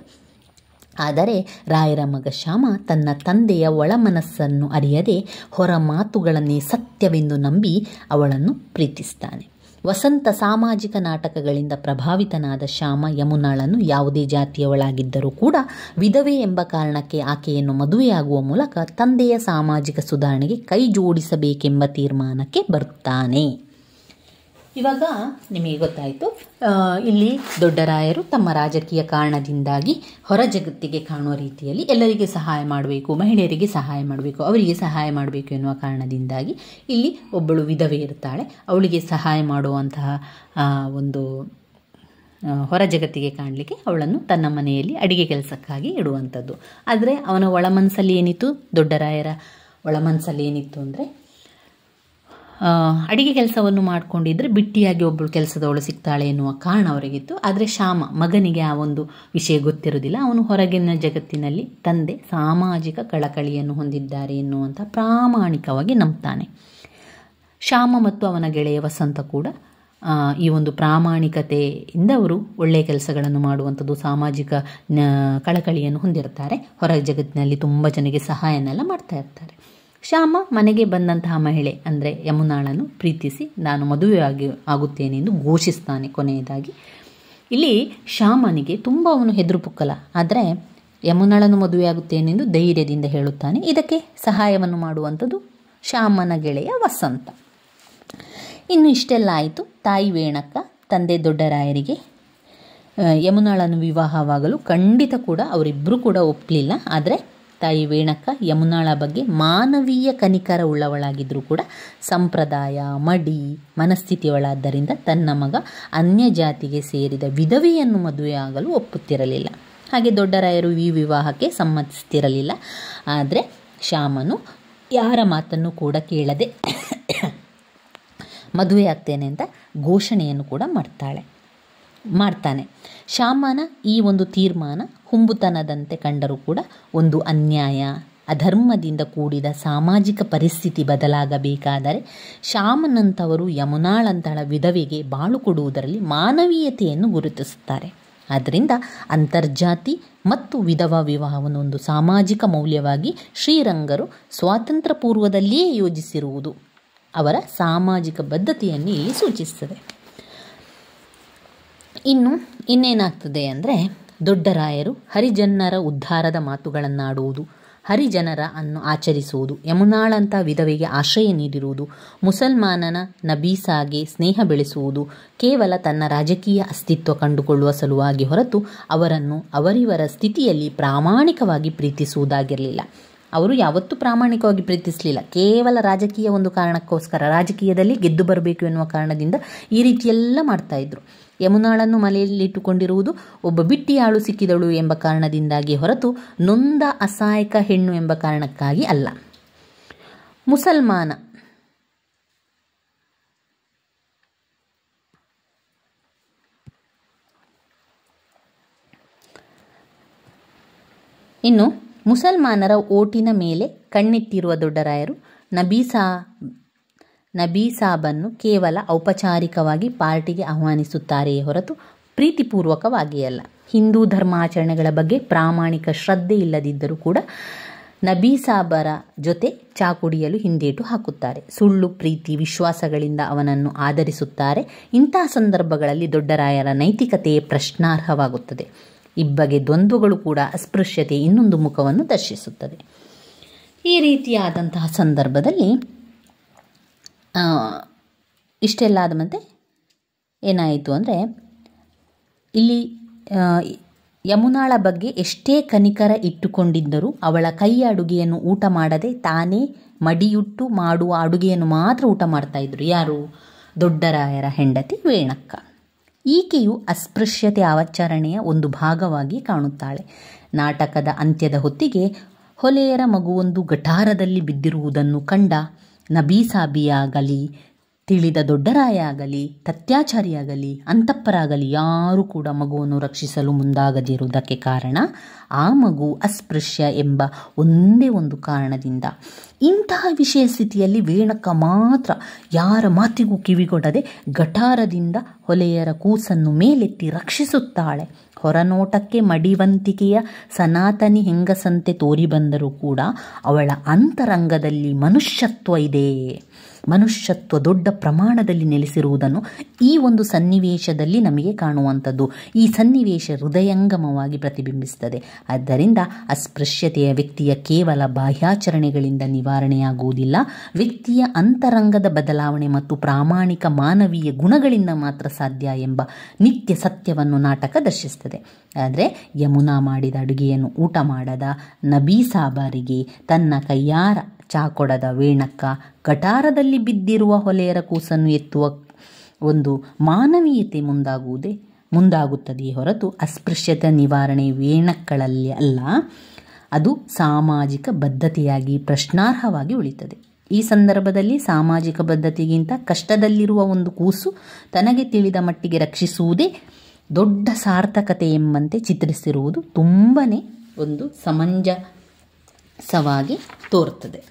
ಆದರೆ ರಾಯರ ಮಗ ಶ್ಯಾಮ ತನ್ನ ತಂದೆಯ ಒಳ ಮನಸ್ಸನ್ನು ಅರಿಯದೆ ಹೊರ ಮಾತುಗಳನ್ನೇ ಸತ್ಯವೆಂದು ನಂಬಿ ಅವಳನ್ನು ಪ್ರೀತಿಸ್ತಾನೆ. ವಸಂತ ಸಾಮಾಜಿಕ ನಾಟಕಗಳಿಂದ ಪ್ರಭಾವಿತನಾದ ಶ್ಯಾಮ ಯಮುನಾಳನ್ನು ಯಾವುದೇ ಜಾತಿಯವಳಾಗಿದ್ದರೂ ಕೂಡ ವಿಧವೆ ಎಂಬ ಕಾರಣಕ್ಕೆ ಆಕೆಯನ್ನು ಮದುವೆಯಾಗುವ ಮೂಲಕ ತಂದೆಯ ಸಾಮಾಜಿಕ ಸುಧಾರಣೆಗೆ ಕೈ ಜೋಡಿಸಬೇಕೆಂಬ ತೀರ್ಮಾನಕ್ಕೆ ಬರುತ್ತಾನೆ. ಇವಾಗ ನಿಮಗೆ ಗೊತ್ತಾಯಿತು, ಇಲ್ಲಿ ದೊಡ್ಡರಾಯರು ತಮ್ಮ ರಾಜಕೀಯ ಕಾರಣದಿಂದಾಗಿ ಹೊರ ಜಗತ್ತಿಗೆ ಕಾಣುವ ರೀತಿಯಲ್ಲಿ ಎಲ್ಲರಿಗೆ ಸಹಾಯ ಮಾಡಬೇಕು, ಮಹಿಳೆಯರಿಗೆ ಸಹಾಯ ಮಾಡಬೇಕು, ಅವರಿಗೆ ಸಹಾಯ ಮಾಡಬೇಕು ಎನ್ನುವ ಕಾರಣದಿಂದಾಗಿ ಇಲ್ಲಿ ಒಬ್ಬಳು ವಿಧವೆ ಇರ್ತಾಳೆ. ಅವಳಿಗೆ ಸಹಾಯ ಮಾಡುವಂತಹ ಒಂದು ಹೊರ ಜಗತ್ತಿಗೆ ಕಾಣಲಿಕ್ಕೆ ಅವಳನ್ನು ತನ್ನ ಮನೆಯಲ್ಲಿ ಅಡಿಗೆ ಕೆಲಸಕ್ಕಾಗಿ ಇಡುವಂಥದ್ದು. ಆದರೆ ಅವನ ಒಳ ಮನಸ್ಸಲ್ಲಿ ಏನಿತ್ತು, ದೊಡ್ಡರಾಯರ ಒಳ ಮನಸ್ಸಲ್ಲಿ ಏನಿತ್ತು ಅಂದರೆ ಅಡಿಗೆ ಕೆಲಸವನ್ನು ಮಾಡಿಕೊಂಡಿದ್ದರೆ ಬಿಟ್ಟಿಯಾಗಿ ಒಬ್ಬಳು ಕೆಲಸದವಳು ಸಿಗ್ತಾಳೆ ಎನ್ನುವ ಕಾರಣ ಅವರಿಗಿತ್ತು. ಆದರೆ ಶ್ಯಾಮ ಮಗನಿಗೆ ಆ ಒಂದು ವಿಷಯ ಗೊತ್ತಿರೋದಿಲ್ಲ. ಅವನು ಹೊರಗಿನ ಜಗತ್ತಿನಲ್ಲಿ ತಂದೆ ಸಾಮಾಜಿಕ ಕಳಕಳಿಯನ್ನು ಹೊಂದಿದ್ದಾರೆ ಎನ್ನುವಂಥ ಪ್ರಾಮಾಣಿಕವಾಗಿ ನಂಬ್ತಾನೆ. ಶ್ಯಾಮ ಮತ್ತು ಅವನ ಗೆಳೆಯ ವಸಂತ ಕೂಡ ಈ ಒಂದು ಪ್ರಾಮಾಣಿಕತೆಯಿಂದ ಅವರು ಒಳ್ಳೆಯ ಕೆಲಸಗಳನ್ನು ಮಾಡುವಂಥದ್ದು, ಸಾಮಾಜಿಕ ಕಳಕಳಿಯನ್ನು ಹೊಂದಿರ್ತಾರೆ. ಹೊರ ಜಗತ್ತಿನಲ್ಲಿ ತುಂಬ ಜನರಿಗೆ ಸಹಾಯನೆಲ್ಲ ಮಾಡ್ತಾ ಇರ್ತಾರೆ. ಶ್ಯಾಮ ಮನೆಗೆ ಬಂದಂತಹ ಮಹಿಳೆ ಅಂದರೆ ಯಮುನಾಳನ್ನು ಪ್ರೀತಿಸಿ ನಾನು ಆಗುತ್ತೇನೆ ಎಂದು ಘೋಷಿಸ್ತಾನೆ. ಕೊನೆಯದಾಗಿ ಇಲ್ಲಿ ಶ್ಯಾಮನಿಗೆ ತುಂಬ ಅವನು ಹೆದರು ಪುಕ್ಕಲ, ಆದರೆ ಯಮುನಾಳನ್ನು ಮದುವೆಯಾಗುತ್ತೇನೆಂದು ಧೈರ್ಯದಿಂದ ಹೇಳುತ್ತಾನೆ. ಇದಕ್ಕೆ ಸಹಾಯವನ್ನು ಮಾಡುವಂಥದ್ದು ಶ್ಯಾಮನ ಗೆಳೆಯ ವಸಂತ. ಇನ್ನು ಇಷ್ಟೆಲ್ಲ ಆಯಿತು. ತಾಯಿ ವೇಣಕ್ಕ, ತಂದೆ ದೊಡ್ಡರಾಯರಿಗೆ ಯಮುನಾಳನ್ನು ವಿವಾಹವಾಗಲು ಖಂಡಿತ ಕೂಡ ಅವರಿಬ್ಬರು ಕೂಡ ಒಪ್ಪಲಿಲ್ಲ. ಆದರೆ ತಾಯಿ ವೇಣಕ್ಕ ಯಮುನಾಳ ಬಗ್ಗೆ ಮಾನವೀಯ ಕನಿಕರ ಉಳ್ಳವಳಾಗಿದ್ದರೂ ಕೂಡ ಸಂಪ್ರದಾಯ ಮಡಿ ಮನಸ್ಥಿತಿಯವಳಾದ್ದರಿಂದ ತನ್ನ ಮಗ ಅನ್ಯ ಜಾತಿಗೆ ಸೇರಿದ ವಿಧವೆಯನ್ನು ಮದುವೆಯಾಗಲು ಒಪ್ಪುತ್ತಿರಲಿಲ್ಲ. ಹಾಗೆ ದೊಡ್ಡರಾಯರು ಈ ವಿವಾಹಕ್ಕೆ ಸಮ್ಮತಿಸ್ತಿರಲಿಲ್ಲ. ಆದರೆ ಶ್ಯಾಮನು ಯಾರ ಮಾತನ್ನು ಕೂಡ ಕೇಳದೆ ಮದುವೆಯಾಗ್ತೇನೆ ಅಂತ ಘೋಷಣೆಯನ್ನು ಕೂಡ ಮಾಡ್ತಾನೆ. ಶ್ಯಾಮನ ಈ ಒಂದು ತೀರ್ಮಾನ ಹುಂಬುತನದಂತೆ ಕಂಡರೂ ಕೂಡ ಒಂದು ಅನ್ಯಾಯ, ಅಧರ್ಮದಿಂದ ಕೂಡಿದ ಸಾಮಾಜಿಕ ಪರಿಸ್ಥಿತಿ ಬದಲಾಗಬೇಕಾದರೆ ಶ್ಯಾಮನಂಥವರು ಯಮುನಾಳಂತಳ ವಿಧವೆಗೆ ಬಾಳು ಕೊಡುವುದರಲ್ಲಿ ಮಾನವೀಯತೆಯನ್ನು ಗುರುತಿಸುತ್ತಾರೆ. ಆದ್ದರಿಂದ ಅಂತರ್ಜಾತಿ ಮತ್ತು ವಿಧವಾ ವಿವಾಹವನ್ನು ಒಂದು ಸಾಮಾಜಿಕ ಮೌಲ್ಯವಾಗಿ ಶ್ರೀರಂಗರು ಸ್ವಾತಂತ್ರ್ಯ ಪೂರ್ವದಲ್ಲಿಯೇ ಯೋಜಿಸಿರುವುದು ಅವರ ಸಾಮಾಜಿಕ ಬದ್ಧತೆಯನ್ನು ಇಲ್ಲಿ ಸೂಚಿಸುತ್ತದೆ. ಇನ್ನೇನಾಗ್ತದೆ ಅಂದರೆ ದೊಡ್ಡರಾಯರು ಹರಿಜನರ ಉದ್ಧಾರದ ಮಾತುಗಳನ್ನಾಡುವುದು, ಹರಿಜನರ ಅನ್ನು ಆಚರಿಸುವುದು, ಯಮುನಾಳಂಥ ವಿಧವೆಗೆ ಆಶ್ರಯ ನೀಡಿರುವುದು, ಮುಸಲ್ಮಾನನ ನಬೀಸಾಗೆ ಸ್ನೇಹ ಬೆಳೆಸುವುದು ಕೇವಲ ತನ್ನ ರಾಜಕೀಯ ಅಸ್ತಿತ್ವ ಕಂಡುಕೊಳ್ಳುವ ಸಲುವಾಗಿ ಹೊರತು ಅವರನ್ನು ಅವರಿವರ ಸ್ಥಿತಿಯಲ್ಲಿ ಪ್ರಾಮಾಣಿಕವಾಗಿ ಪ್ರೀತಿಸುವುದಾಗಿರಲಿಲ್ಲ. ಅವರು ಯಾವತ್ತೂ ಪ್ರಾಮಾಣಿಕವಾಗಿ ಪ್ರೀತಿಸಲಿಲ್ಲ. ಕೇವಲ ರಾಜಕೀಯ ಒಂದು ಕಾರಣಕ್ಕೋಸ್ಕರ, ರಾಜಕೀಯದಲ್ಲಿ ಗೆದ್ದು ಬರಬೇಕು ಎನ್ನುವ ಕಾರಣದಿಂದ ಈ ರೀತಿಯೆಲ್ಲ ಮಾಡ್ತಾಯಿದ್ರು. ಯಮುನಾಳನ್ನು ಮನೆಯಲ್ಲಿಟ್ಟುಕೊಂಡಿರುವುದು ಒಬ್ಬ ಬಿಟ್ಟಿಯಾಳು ಸಿಕ್ಕಿದಳು ಎಂಬ ಕಾರಣದಿಂದಾಗಿ ಹೊರತು ನೊಂದ ಅಸಹಾಯಕ ಹೆಣ್ಣು ಎಂಬ ಕಾರಣಕ್ಕಾಗಿ ಅಲ್ಲ. ಮುಸಲ್ಮಾನ ಇನ್ನು ಮುಸಲ್ಮಾನರ ಓಟಿನ ಮೇಲೆ ಕಣ್ಣೆತ್ತಿರುವ ದೊಡ್ಡರಾಯರು ನಬಿ ಸಾಬನ್ನು ಕೇವಲ ಔಪಚಾರಿಕವಾಗಿ ಪಾರ್ಟಿಗೆ ಆಹ್ವಾನಿಸುತ್ತಾರೆಯೇ ಹೊರತು ಪ್ರೀತಿಪೂರ್ವಕವಾಗಿ ಅಲ್ಲ. ಹಿಂದೂ ಧರ್ಮಾಚರಣೆಗಳ ಬಗ್ಗೆ ಪ್ರಾಮಾಣಿಕ ಶ್ರದ್ಧೆ ಇಲ್ಲದಿದ್ದರೂ ಕೂಡ ನಬಿ ಸಾಬರ ಜೊತೆ ಚಾ ಕುಡಿಯಲು ಹಿಂದೇಟು ಹಾಕುತ್ತಾರೆ. ಸುಳ್ಳು ಪ್ರೀತಿ ವಿಶ್ವಾಸಗಳಿಂದ ಅವನನ್ನು ಆಧರಿಸುತ್ತಾರೆ. ಇಂತಹ ಸಂದರ್ಭಗಳಲ್ಲಿ ದೊಡ್ಡರಾಯರ ನೈತಿಕತೆಯೇ ಪ್ರಶ್ನಾರ್ಹವಾಗುತ್ತದೆ. ಇಬ್ಬಗೆ ದ್ವಂದ್ವಗಳು ಕೂಡ ಅಸ್ಪೃಶ್ಯತೆ ಇನ್ನೊಂದು ಮುಖವನ್ನು ದರ್ಶಿಸುತ್ತದೆ. ಈ ರೀತಿಯಾದಂತಹ ಸಂದರ್ಭದಲ್ಲಿ ಇಷ್ಟೆಲ್ಲ ಆದ ಮತ್ತೆ ಏನಾಯಿತು ಅಂದರೆ, ಇಲ್ಲಿ ಯಮುನಾಳ ಬಗ್ಗೆ ಎಷ್ಟೇ ಕನಿಕರ ಇಟ್ಟುಕೊಂಡಿದ್ದರೂ ಅವಳ ಕೈಯ ಅಡುಗೆಯನ್ನು ಊಟ ಮಾಡದೆ ತಾನೇ ಮಡಿಯುಟ್ಟು ಮಾಡುವ ಅಡುಗೆಯನ್ನು ಮಾತ್ರ ಊಟ ಮಾಡ್ತಾಯಿದ್ರು. ಯಾರು? ದೊಡ್ಡರಾಯರ ಹೆಂಡತಿ ವೇಣಕ್ಕ. ಈಕೆಯು ಅಸ್ಪೃಶ್ಯತೆ ಆಚರಣೆಯ ಒಂದು ಭಾಗವಾಗಿ ಕಾಣುತ್ತಾಳೆ. ನಾಟಕದ ಅಂತ್ಯದ ಹೊತ್ತಿಗೆ ಹೊಲೆಯರ ಮಗುವೊಂದು ಗಟಾರದಲ್ಲಿ ಬಿದ್ದಿರುವುದನ್ನು ಕಂಡ ನಬೀಸಾಬಿಯಾಗಲಿ, ತಿಳಿದ ದೊಡ್ಡರಾಯ ಆಗಲಿ, ತತ್ಯಾಚಾರಿಯಾಗಲಿ, ಅಂತಪ್ಪರಾಗಲಿ ಯಾರೂ ಕೂಡ ಮಗುವನ್ನು ರಕ್ಷಿಸಲು ಮುಂದಾಗದಿರುವುದಕ್ಕೆ ಕಾರಣ ಆ ಮಗು ಅಸ್ಪೃಶ್ಯ ಎಂಬ ಒಂದೇ ಒಂದು ಕಾರಣದಿಂದ. ಇಂತಹ ವಿಷಯ ಸ್ಥಿತಿಯಲ್ಲಿ ವೇಣಕ್ಕ ಮಾತ್ರ ಯಾರ ಮಾತಿಗೂ ಕಿವಿಗೊಡದೆ ಗಟಾರದಿಂದ ಹೊಲೆಯರ ಕೂಸನ್ನು ಮೇಲೆತ್ತಿ ರಕ್ಷಿಸುತ್ತಾಳೆ. ಹೊರನೋಟಕ್ಕೆ ಮಡಿವಂತಿಕೆಯ ಸನಾತನಿ ಹೆಂಗಸಂತೆ ತೋರಿಬಂದರೂ ಕೂಡ ಅವಳ ಅಂತರಂಗದಲ್ಲಿ ಮನುಷ್ಯತ್ವ ಇದೆ. ಮನುಷ್ಯತ್ವ ದೊಡ್ಡ ಪ್ರಮಾಣದಲ್ಲಿ ನೆಲೆಸಿರುವುದನ್ನು ಈ ಒಂದು ಸನ್ನಿವೇಶದಲ್ಲಿ ನಮಗೆ ಕಾಣುವಂಥದ್ದು. ಈ ಸನ್ನಿವೇಶ ಹೃದಯಂಗಮವಾಗಿ ಪ್ರತಿಬಿಂಬಿಸುತ್ತದೆ. ಆದ್ದರಿಂದ ಅಸ್ಪೃಶ್ಯತೆಯ ವ್ಯಕ್ತಿಯ ಕೇವಲ ಬಾಹ್ಯಾಚರಣೆಗಳಿಂದ ನಿವಾರಣೆಯಾಗುವುದಿಲ್ಲ. ವ್ಯಕ್ತಿಯ ಅಂತರಂಗದ ಬದಲಾವಣೆ ಮತ್ತು ಪ್ರಾಮಾಣಿಕ ಮಾನವೀಯ ಗುಣಗಳಿಂದ ಮಾತ್ರ ಸಾಧ್ಯ ಎಂಬ ನಿತ್ಯ ಸತ್ಯವನ್ನು ನಾಟಕ ದರ್ಶಿಸುತ್ತದೆ. ಆದರೆ ಯಮುನಾ ಮಾಡಿದ ಅಡುಗೆಯನ್ನು ಊಟ ಮಾಡದ ನಬಿ ಸಾಬರಿಗೆ ತನ್ನ ಕೈಯಾರ ಚಾ ಕೊಡದ ವೇಣಕ್ಕ, ಗಟಾರದಲ್ಲಿ ಬಿದ್ದಿರುವ ಹೊಲೆಯರ ಕೂಸನ್ನು ಎತ್ತುವ ಒಂದು ಮಾನವೀಯತೆ ಮುಂದಾಗುತ್ತದೆಯೇ ಹೊರತು ಅಸ್ಪೃಶ್ಯತೆ ನಿವಾರಣೆ ವೇಣಕ್ಕಳಲ್ಲಿ ಅಲ್ಲ. ಅದು ಸಾಮಾಜಿಕ ಬದ್ಧತೆಯಾಗಿ ಪ್ರಶ್ನಾರ್ಹವಾಗಿ ಉಳಿತದೆ. ಈ ಸಂದರ್ಭದಲ್ಲಿ ಸಾಮಾಜಿಕ ಬದ್ಧತೆಗಿಂತ ಕಷ್ಟದಲ್ಲಿರುವ ಒಂದು ಕೂಸು ತನಗೆ ತಿಳಿದ ಮಟ್ಟಿಗೆ ರಕ್ಷಿಸುವುದೇ ದೊಡ್ಡ ಸಾರ್ಥಕತೆ ಎಂಬಂತೆ ಚಿತ್ರಿಸಿರುವುದು ತುಂಬನೇ ಒಂದು ಸಮಂಜಸವಾಗಿ ತೋರುತ್ತದೆ.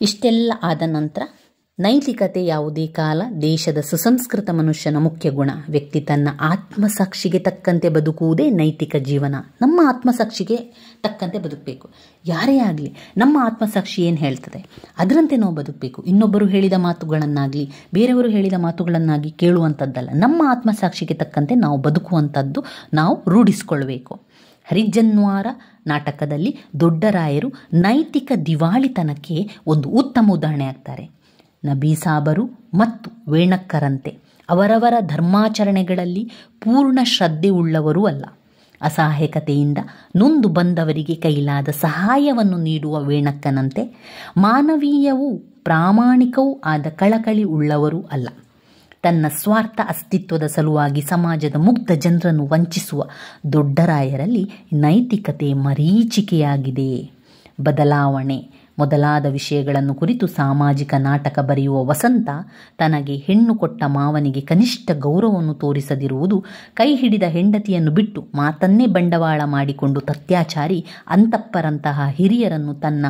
ಇಷ್ಟೆಲ್ಲ ಆದ ನಂತರ ನೈತಿಕತೆ ಯಾವುದೇ ಕಾಲ ದೇಶದ ಸುಸಂಸ್ಕೃತ ಮನುಷ್ಯನ ಮುಖ್ಯ ಗುಣ. ವ್ಯಕ್ತಿ ತನ್ನ ಆತ್ಮಸಾಕ್ಷಿಗೆ ತಕ್ಕಂತೆ ಬದುಕುವುದೇ ನೈತಿಕ ಜೀವನ. ನಮ್ಮ ಆತ್ಮಸಾಕ್ಷಿಗೆ ತಕ್ಕಂತೆ ಬದುಕಬೇಕು. ಯಾರೇ ಆಗಲಿ ನಮ್ಮ ಆತ್ಮಸಾಕ್ಷಿ ಏನು ಹೇಳ್ತದೆ ಅದರಂತೆ ನಾವು ಬದುಕಬೇಕು. ಇನ್ನೊಬ್ಬರು ಹೇಳಿದ ಮಾತುಗಳನ್ನಾಗಲಿ ಬೇರೆಯವರು ಹೇಳಿದ ಮಾತುಗಳನ್ನಾಗಿ ಕೇಳುವಂಥದ್ದಲ್ಲ. ನಮ್ಮ ಆತ್ಮಸಾಕ್ಷಿಗೆ ತಕ್ಕಂತೆ ನಾವು ಬದುಕುವಂಥದ್ದು ನಾವು ರೂಢಿಸಿಕೊಳ್ಬೇಕು. ಹರಿಜನ್ವಾರ ನಾಟಕದಲ್ಲಿ ದೊಡ್ಡರಾಯರು ನೈತಿಕ ದಿವಾಳಿತನಕ್ಕೆ ಒಂದು ಉತ್ತಮ ಉದಾಹರಣೆ ಆಗ್ತಾರೆ. ನಬೀಸಾಬರು ಮತ್ತು ವೇಣಕ್ಕರಂತೆ ಅವರವರ ಧರ್ಮಾಚರಣೆಗಳಲ್ಲಿ ಪೂರ್ಣ ಶ್ರದ್ಧೆ ಉಳ್ಳವರೂ ಅಲ್ಲ. ಅಸಹಾಯಕತೆಯಿಂದ ನೊಂದು ಬಂದವರಿಗೆ ಕೈಲಾದ ಸಹಾಯವನ್ನು ನೀಡುವ ವೇಣಕ್ಕನಂತೆ ಮಾನವೀಯವೂ ಪ್ರಾಮಾಣಿಕವೂ ಆದ ಕಳಕಳಿ ಉಳ್ಳವರೂ ಅಲ್ಲ. ತನ್ನ ಸ್ವಾರ್ಥ ಅಸ್ತಿತ್ವದ ಸಲುವಾಗಿ ಸಮಾಜದ ಮುಗ್ಧ ಜನರನ್ನು ವಂಚಿಸುವ ದೊಡ್ಡರಾಯರಲ್ಲಿ ನೈತಿಕತೆ ಮರೀಚಿಕೆಯಾಗಿದೆ. ಬದಲಾವಣೆ ಮೊದಲಾದ ವಿಷಯಗಳನ್ನು ಕುರಿತು ಸಾಮಾಜಿಕ ನಾಟಕ ಬರೆಯುವ ವಸಂತ ತನಗೆ ಹೆಣ್ಣು ಕೊಟ್ಟ ಮಾವನಿಗೆ ಕನಿಷ್ಠ ಗೌರವವನ್ನು ತೋರಿಸದಿರುವುದು, ಕೈ ಹಿಡಿದ ಹೆಂಡತಿಯನ್ನು ಬಿಟ್ಟು ಮಾತನ್ನೇ ಬಂಡವಾಳ ಮಾಡಿಕೊಂಡು ತತ್ಯಾಚಾರಿ ಅಂತಪ್ಪರಂತಹ ಹಿರಿಯರನ್ನು ತನ್ನ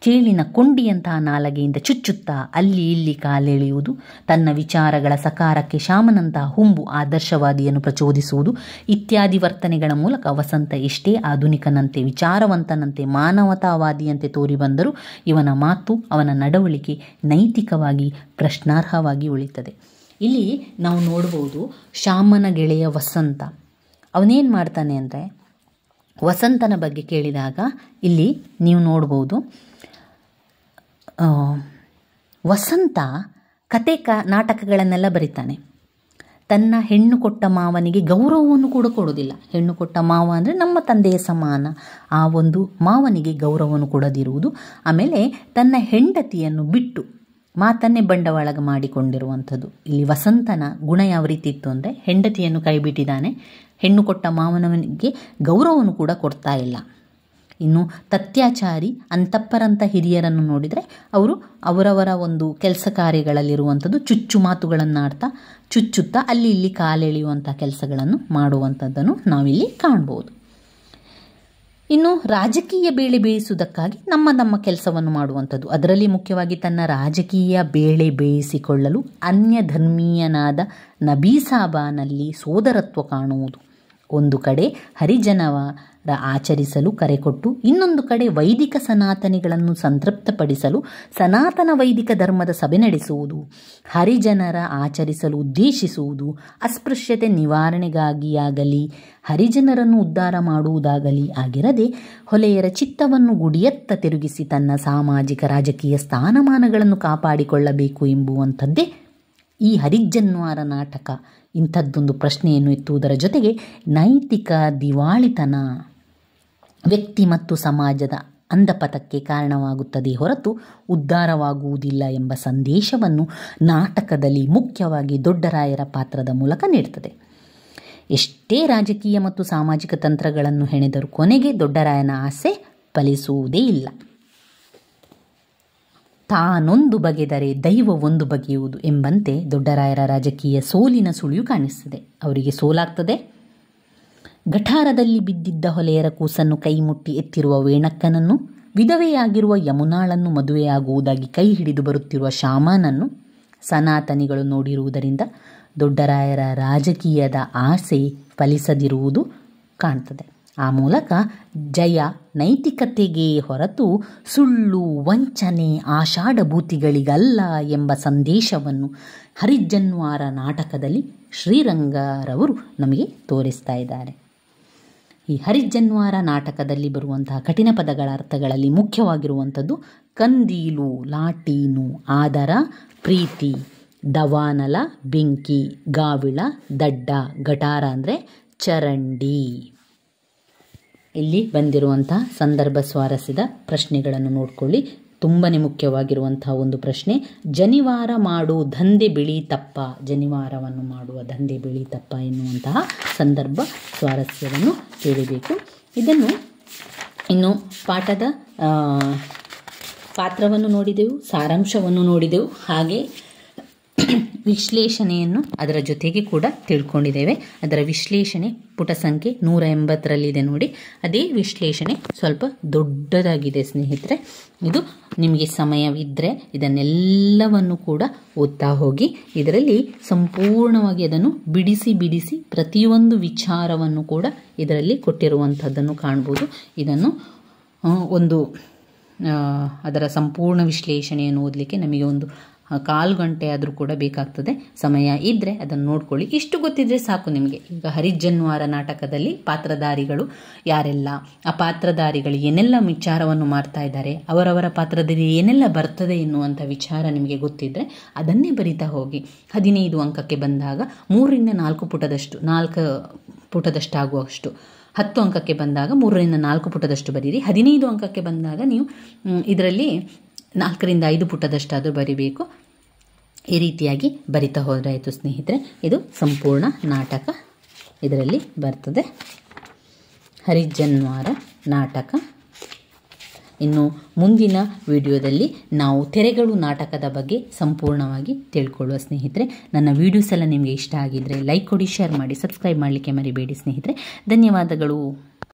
ಚೇಳಿನ ಕೊಂಡಿಯಂತಹ ನಾಲಗೆಯಿಂದ ಚುಚ್ಚುತ್ತಾ ಅಲ್ಲಿ ಇಲ್ಲಿ ಕಾಲೆಳೆಯುವುದು, ತನ್ನ ವಿಚಾರಗಳ ಸಕಾರಕ್ಕೆ ಶಾಮನಂತಹ ಹುಂಬು ಆದರ್ಶವಾದಿಯನ್ನು ಪ್ರಚೋದಿಸುವುದು ಇತ್ಯಾದಿ ವರ್ತನೆಗಳ ಮೂಲಕ ವಸಂತ ಎಷ್ಟೇ ಆಧುನಿಕನಂತೆ, ವಿಚಾರವಂತನಂತೆ, ಮಾನವತಾವಾದಿಯಂತೆ ತೋರಿಬಂದರೂ ಇವನ ಮಾತು, ಅವನ ನಡವಳಿಕೆ ನೈತಿಕವಾಗಿ ಪ್ರಶ್ನಾರ್ಹವಾಗಿ ಉಳಿತದೆ. ಇಲ್ಲಿ ನಾವು ನೋಡ್ಬೋದು, ಶಾಮನ ಗೆಳೆಯ ವಸಂತ ಅವನೇನು ಮಾಡ್ತಾನೆ ಅಂದರೆ, ವಸಂತನ ಬಗ್ಗೆ ಕೇಳಿದಾಗ ಇಲ್ಲಿ ನೀವು ನೋಡ್ಬೋದು, ವಸಂತ ಕತೆ ನಾಟಕಗಳನ್ನೆಲ್ಲ ಬರೀತಾನೆ. ತನ್ನ ಹೆಣ್ಣು ಕೊಟ್ಟ ಮಾವನಿಗೆ ಗೌರವವನ್ನು ಕೂಡ ಕೊಡೋದಿಲ್ಲ. ಹೆಣ್ಣು ಕೊಟ್ಟ ಮಾವ ಅಂದರೆ ನಮ್ಮ ತಂದೆಯ ಸಮಾನ, ಆ ಒಂದು ಮಾವನಿಗೆ ಗೌರವವನ್ನು ಕೊಡದಿರುವುದು. ಆಮೇಲೆ ತನ್ನ ಹೆಂಡತಿಯನ್ನು ಬಿಟ್ಟು ಮಾತನ್ನೇ ಬಂಡವಾಳ ಮಾಡಿಕೊಂಡಿರುವಂಥದ್ದು. ಇಲ್ಲಿ ವಸಂತನ ಗುಣ ಯಾವ ರೀತಿ ಇತ್ತು ಅಂದರೆ, ಹೆಂಡತಿಯನ್ನು ಕೈ ಬಿಟ್ಟಿದ್ದಾನೆ, ಹೆಣ್ಣು ಕೊಟ್ಟ ಮಾವನವನಿಗೆ ಗೌರವವನ್ನು ಕೂಡ ಕೊಡ್ತಾ ಇಲ್ಲ. ಇನ್ನು ತತ್ಯಾಚಾರಿ ಅಂತಪ್ಪರಂಥ ಹಿರಿಯರನ್ನು ನೋಡಿದರೆ ಅವರು ಅವರವರ ಒಂದು ಕೆಲಸ ಕಾರ್ಯಗಳಲ್ಲಿರುವಂಥದ್ದು ಚುಚ್ಚು ಮಾತುಗಳನ್ನಾಡ್ತಾ ಚುಚ್ಚುತ್ತಾ ಅಲ್ಲಿ ಇಲ್ಲಿ ಕಾಲೆಳೆಯುವಂಥ ಕೆಲಸಗಳನ್ನು ಮಾಡುವಂಥದ್ದನ್ನು ನಾವಿಲ್ಲಿ ಕಾಣ್ಬೋದು. ಇನ್ನು ರಾಜಕೀಯ ಬೇಳೆ ಬೇಯಿಸುವುದಕ್ಕಾಗಿ ನಮ್ಮ ಕೆಲಸವನ್ನು ಮಾಡುವಂಥದ್ದು. ಅದರಲ್ಲಿ ಮುಖ್ಯವಾಗಿ ತನ್ನ ರಾಜಕೀಯ ಬೇಳೆ ಬೇಯಿಸಿಕೊಳ್ಳಲು ಅನ್ಯ ಧರ್ಮೀಯನಾದ ನಬೀಸಾಬಾನಲ್ಲಿ ಸೋದರತ್ವ ಕಾಣುವುದು. ಒಂದು ಕಡೆ ಹರಿಜನರ ಆಚರಿಸಲು ಕರೆಕೊಟ್ಟು ಇನ್ನೊಂದು ಕಡೆ ವೈದಿಕ ಸನಾತನಿಗಳನ್ನು ಸಂತೃಪ್ತಪಡಿಸಲು ಸನಾತನ ವೈದಿಕ ಧರ್ಮದ ಸಭೆ ನಡೆಸುವುದು, ಹರಿಜನರ ಆಚರಿಸಲು ಉದ್ದೇಶಿಸುವುದು, ಅಸ್ಪೃಶ್ಯತೆ ನಿವಾರಣೆಗಾಗಿಯಾಗಲಿ ಹರಿಜನರನ್ನು ಉದ್ಧಾರ ಮಾಡುವುದಾಗಲಿ ಆಗಿರದೆ ಹೊಲೆಯರ ಚಿತ್ತವನ್ನು ಗುಡಿಯತ್ತ ತಿರುಗಿಸಿ ತನ್ನ ಸಾಮಾಜಿಕ ರಾಜಕೀಯ ಸ್ಥಾನಮಾನಗಳನ್ನು ಕಾಪಾಡಿಕೊಳ್ಳಬೇಕು ಎಂಬುವಂಥದ್ದೇ ಈ ಹರಿಜನ್ವಾರ ನಾಟಕ. ಇಂಥದ್ದೊಂದು ಪ್ರಶ್ನೆಯನ್ನು ಎತ್ತುವುದರ ಜೊತೆಗೆ ನೈತಿಕ ದಿವಾಳಿತನ ವ್ಯಕ್ತಿ ಮತ್ತು ಸಮಾಜದ ಅಂಧಪಥಕ್ಕೆ ಕಾರಣವಾಗುತ್ತದೆ ಹೊರತು ಉದ್ಧಾರವಾಗುವುದಿಲ್ಲ ಎಂಬ ಸಂದೇಶವನ್ನು ನಾಟಕದಲ್ಲಿ ಮುಖ್ಯವಾಗಿ ದೊಡ್ಡರಾಯರ ಪಾತ್ರದ ಮೂಲಕ ನೀಡುತ್ತದೆ. ಎಷ್ಟೇ ರಾಜಕೀಯ ಮತ್ತು ಸಾಮಾಜಿಕ ತಂತ್ರಗಳನ್ನು ಹೆಣೆದರೂ ಕೊನೆಗೆ ದೊಡ್ಡರಾಯನ ಆಸೆ ಫಲಿಸುವುದೇ ಇಲ್ಲ. ತಾನೊಂದು ಬಗೆದರೆ ದೈವ ಒಂದು ಬಗೆಯುವುದು ಎಂಬಂತೆ ದೊಡ್ಡರಾಯರ ರಾಜಕೀಯ ಸೋಲಿನ ಸುಳಿವು ಕಾಣಿಸ್ತದೆ. ಅವರಿಗೆ ಸೋಲಾಗ್ತದೆ. ಗಠಾರದಲ್ಲಿ ಬಿದ್ದಿದ್ದ ಹೊಲೆಯರ ಕೂಸನ್ನು ಕೈಮುಟ್ಟಿ ಎತ್ತಿರುವ ವೇಣಕ್ಕನನ್ನು, ವಿಧವೆಯಾಗಿರುವ ಯಮುನಾಳನ್ನು ಮದುವೆಯಾಗುವುದಾಗಿ ಕೈ ಹಿಡಿದು ಬರುತ್ತಿರುವ ಶಾಮನನ್ನು ಸನಾತನಿಗಳು ನೋಡಿರುವುದರಿಂದ ದೊಡ್ಡರಾಯರ ರಾಜಕೀಯದ ಆಸೆ ಫಲಿಸದಿರುವುದು ಕಾಣ್ತದೆ. ಆ ಮೂಲಕ ಜಯ ನೈತಿಕತೆಗೆ ಹೊರತು ಸುಳ್ಳು, ವಂಚನೆ, ಆಷಾಢಭೂತಿಗಳಿಗಲ್ಲ ಎಂಬ ಸಂದೇಶವನ್ನು ಹರಿಜನ್ವಾರ ನಾಟಕದಲ್ಲಿ ಶ್ರೀರಂಗರವರು ನಮಗೆ ತೋರಿಸ್ತಾ ಇದ್ದಾರೆ. ಈ ಹರಿಜನ್ವಾರ ನಾಟಕದಲ್ಲಿ ಬರುವಂತಹ ಕಠಿಣ ಪದಗಳ ಅರ್ಥಗಳಲ್ಲಿ ಮುಖ್ಯವಾಗಿರುವಂಥದ್ದು ಕಂದೀಲು, ಲಾಟೀನು, ಆದರ, ಪ್ರೀತಿ, ದವಾನಲ, ಬೆಂಕಿ, ಗಾವಿಳ, ದಡ್ಡ, ಗಟಾರ ಅಂದರೆ ಚರಂಡಿ. ಇಲ್ಲಿ ಬಂದಿರುವಂತಹ ಸಂದರ್ಭ ಸ್ವಾರಸ್ಯದ ಪ್ರಶ್ನೆಗಳನ್ನು ನೋಡಿಕೊಳ್ಳಿ. ತುಂಬಾ ಮುಖ್ಯವಾಗಿರುವಂತಹ ಒಂದು ಪ್ರಶ್ನೆ, ಜನಿವಾರ ಮಾಡೋ ದಂಧೆ ಬೆಳೀತಪ್ಪ, ಜನಿವಾರವನ್ನು ಮಾಡುವ ದಂಧೆ ಬೆಳೀತಪ್ಪ ಎನ್ನುವಂತಹ ಸಂದರ್ಭ ಸ್ವಾರಸ್ಯವನ್ನು ತಿಳಿಬೇಕು. ಇದನ್ನು ಇನ್ನು ಪಾಠದ ಪಾತ್ರವನ್ನು ನೋಡಿದೆವು, ಸಾರಾಂಶವನ್ನು ನೋಡಿದೆವು, ಹಾಗೆ ವಿಶ್ಲೇಷಣೆಯನ್ನು ಅದರ ಜೊತೆಗೆ ಕೂಡ ತಿಳ್ಕೊಂಡಿದ್ದೇವೆ. ಅದರ ವಿಶ್ಲೇಷಣೆ ಪುಟ ಸಂಖ್ಯೆ 180ರಲ್ಲಿದೆ ನೋಡಿ. ಅದೇ ವಿಶ್ಲೇಷಣೆ ಸ್ವಲ್ಪ ದೊಡ್ಡದಾಗಿದೆ ಸ್ನೇಹಿತರೆ. ಇದು ನಿಮಗೆ ಸಮಯವಿದ್ದರೆ ಇದನ್ನೆಲ್ಲವನ್ನು ಕೂಡ ಓದ್ತಾ ಹೋಗಿ. ಇದರಲ್ಲಿ ಸಂಪೂರ್ಣವಾಗಿ ಅದನ್ನು ಬಿಡಿಸಿ ಪ್ರತಿಯೊಂದು ವಿಚಾರವನ್ನು ಕೂಡ ಇದರಲ್ಲಿ ಕೊಟ್ಟಿರುವಂಥದ್ದನ್ನು ಕಾಣ್ಬೋದು. ಇದನ್ನು ಒಂದು ಅದರ ಸಂಪೂರ್ಣ ವಿಶ್ಲೇಷಣೆಯನ್ನು ಓದಲಿಕ್ಕೆ ನಮಗೆ ಒಂದು 1/4 ಗಂಟೆ ಆದರೂ ಕೂಡ ಬೇಕಾಗ್ತದೆ. ಸಮಯ ಇದ್ದರೆ ಅದನ್ನು ನೋಡ್ಕೊಳ್ಳಿ. ಇಷ್ಟು ಗೊತ್ತಿದ್ರೆ ಸಾಕು ನಿಮಗೆ. ಈಗ ಹರಿಜನ್ವಾರ ನಾಟಕದಲ್ಲಿ ಪಾತ್ರಧಾರಿಗಳು ಯಾರೆಲ್ಲ, ಆ ಪಾತ್ರಧಾರಿಗಳು ಏನೆಲ್ಲ ವಿಚಾರವನ್ನು ಮಾಡ್ತಾ ಇದ್ದಾರೆ, ಅವರವರ ಪಾತ್ರದಲ್ಲಿ ಏನೆಲ್ಲ ಬರ್ತದೆ ಎನ್ನುವಂಥ ವಿಚಾರ ನಿಮಗೆ ಗೊತ್ತಿದ್ದರೆ ಅದನ್ನೇ ಬರಿತಾ ಹೋಗಿ. 15 ಅಂಕಕ್ಕೆ ಬಂದಾಗ 3ರಿಂದ 4 ಪುಟದಷ್ಟು, 4 ಪುಟದಷ್ಟಾಗುವಷ್ಟು, 10 ಅಂಕಕ್ಕೆ ಬಂದಾಗ 3ರಿಂದ 4 ಪುಟದಷ್ಟು ಬರೀರಿ. 15 ಅಂಕಕ್ಕೆ ಬಂದಾಗ ನೀವು ಇದರಲ್ಲಿ 4ರಿಂದ 5 ಪುಟದಷ್ಟಾದರೂ ಬರಿಬೇಕು. ಈ ರೀತಿಯಾಗಿ ಬರಿತಾ ಹೋದರೆ ಆಯಿತು ಸ್ನೇಹಿತರೆ. ಇದು ಸಂಪೂರ್ಣ ನಾಟಕ ಇದರಲ್ಲಿ ಬರ್ತದೆ, ಹರಿಜನ್ವಾರ ನಾಟಕ. ಇನ್ನು ಮುಂದಿನ ವಿಡಿಯೋದಲ್ಲಿ ನಾವು ತೆರೆಗಳು ನಾಟಕದ ಬಗ್ಗೆ ಸಂಪೂರ್ಣವಾಗಿ ತಿಳ್ಕೊಳ್ಳುವ ಸ್ನೇಹಿತರೆ. ನನ್ನ ವಿಡಿಯೋಸ್ ಎಲ್ಲ ನಿಮಗೆ ಇಷ್ಟ ಆಗಿದ್ದರೆ ಲೈಕ್ ಕೊಡಿ, ಶೇರ್ ಮಾಡಿ, ಸಬ್ಸ್ಕ್ರೈಬ್ ಮಾಡಲಿಕ್ಕೆ ಮರಿಬೇಡಿ ಸ್ನೇಹಿತರೆ. ಧನ್ಯವಾದಗಳು.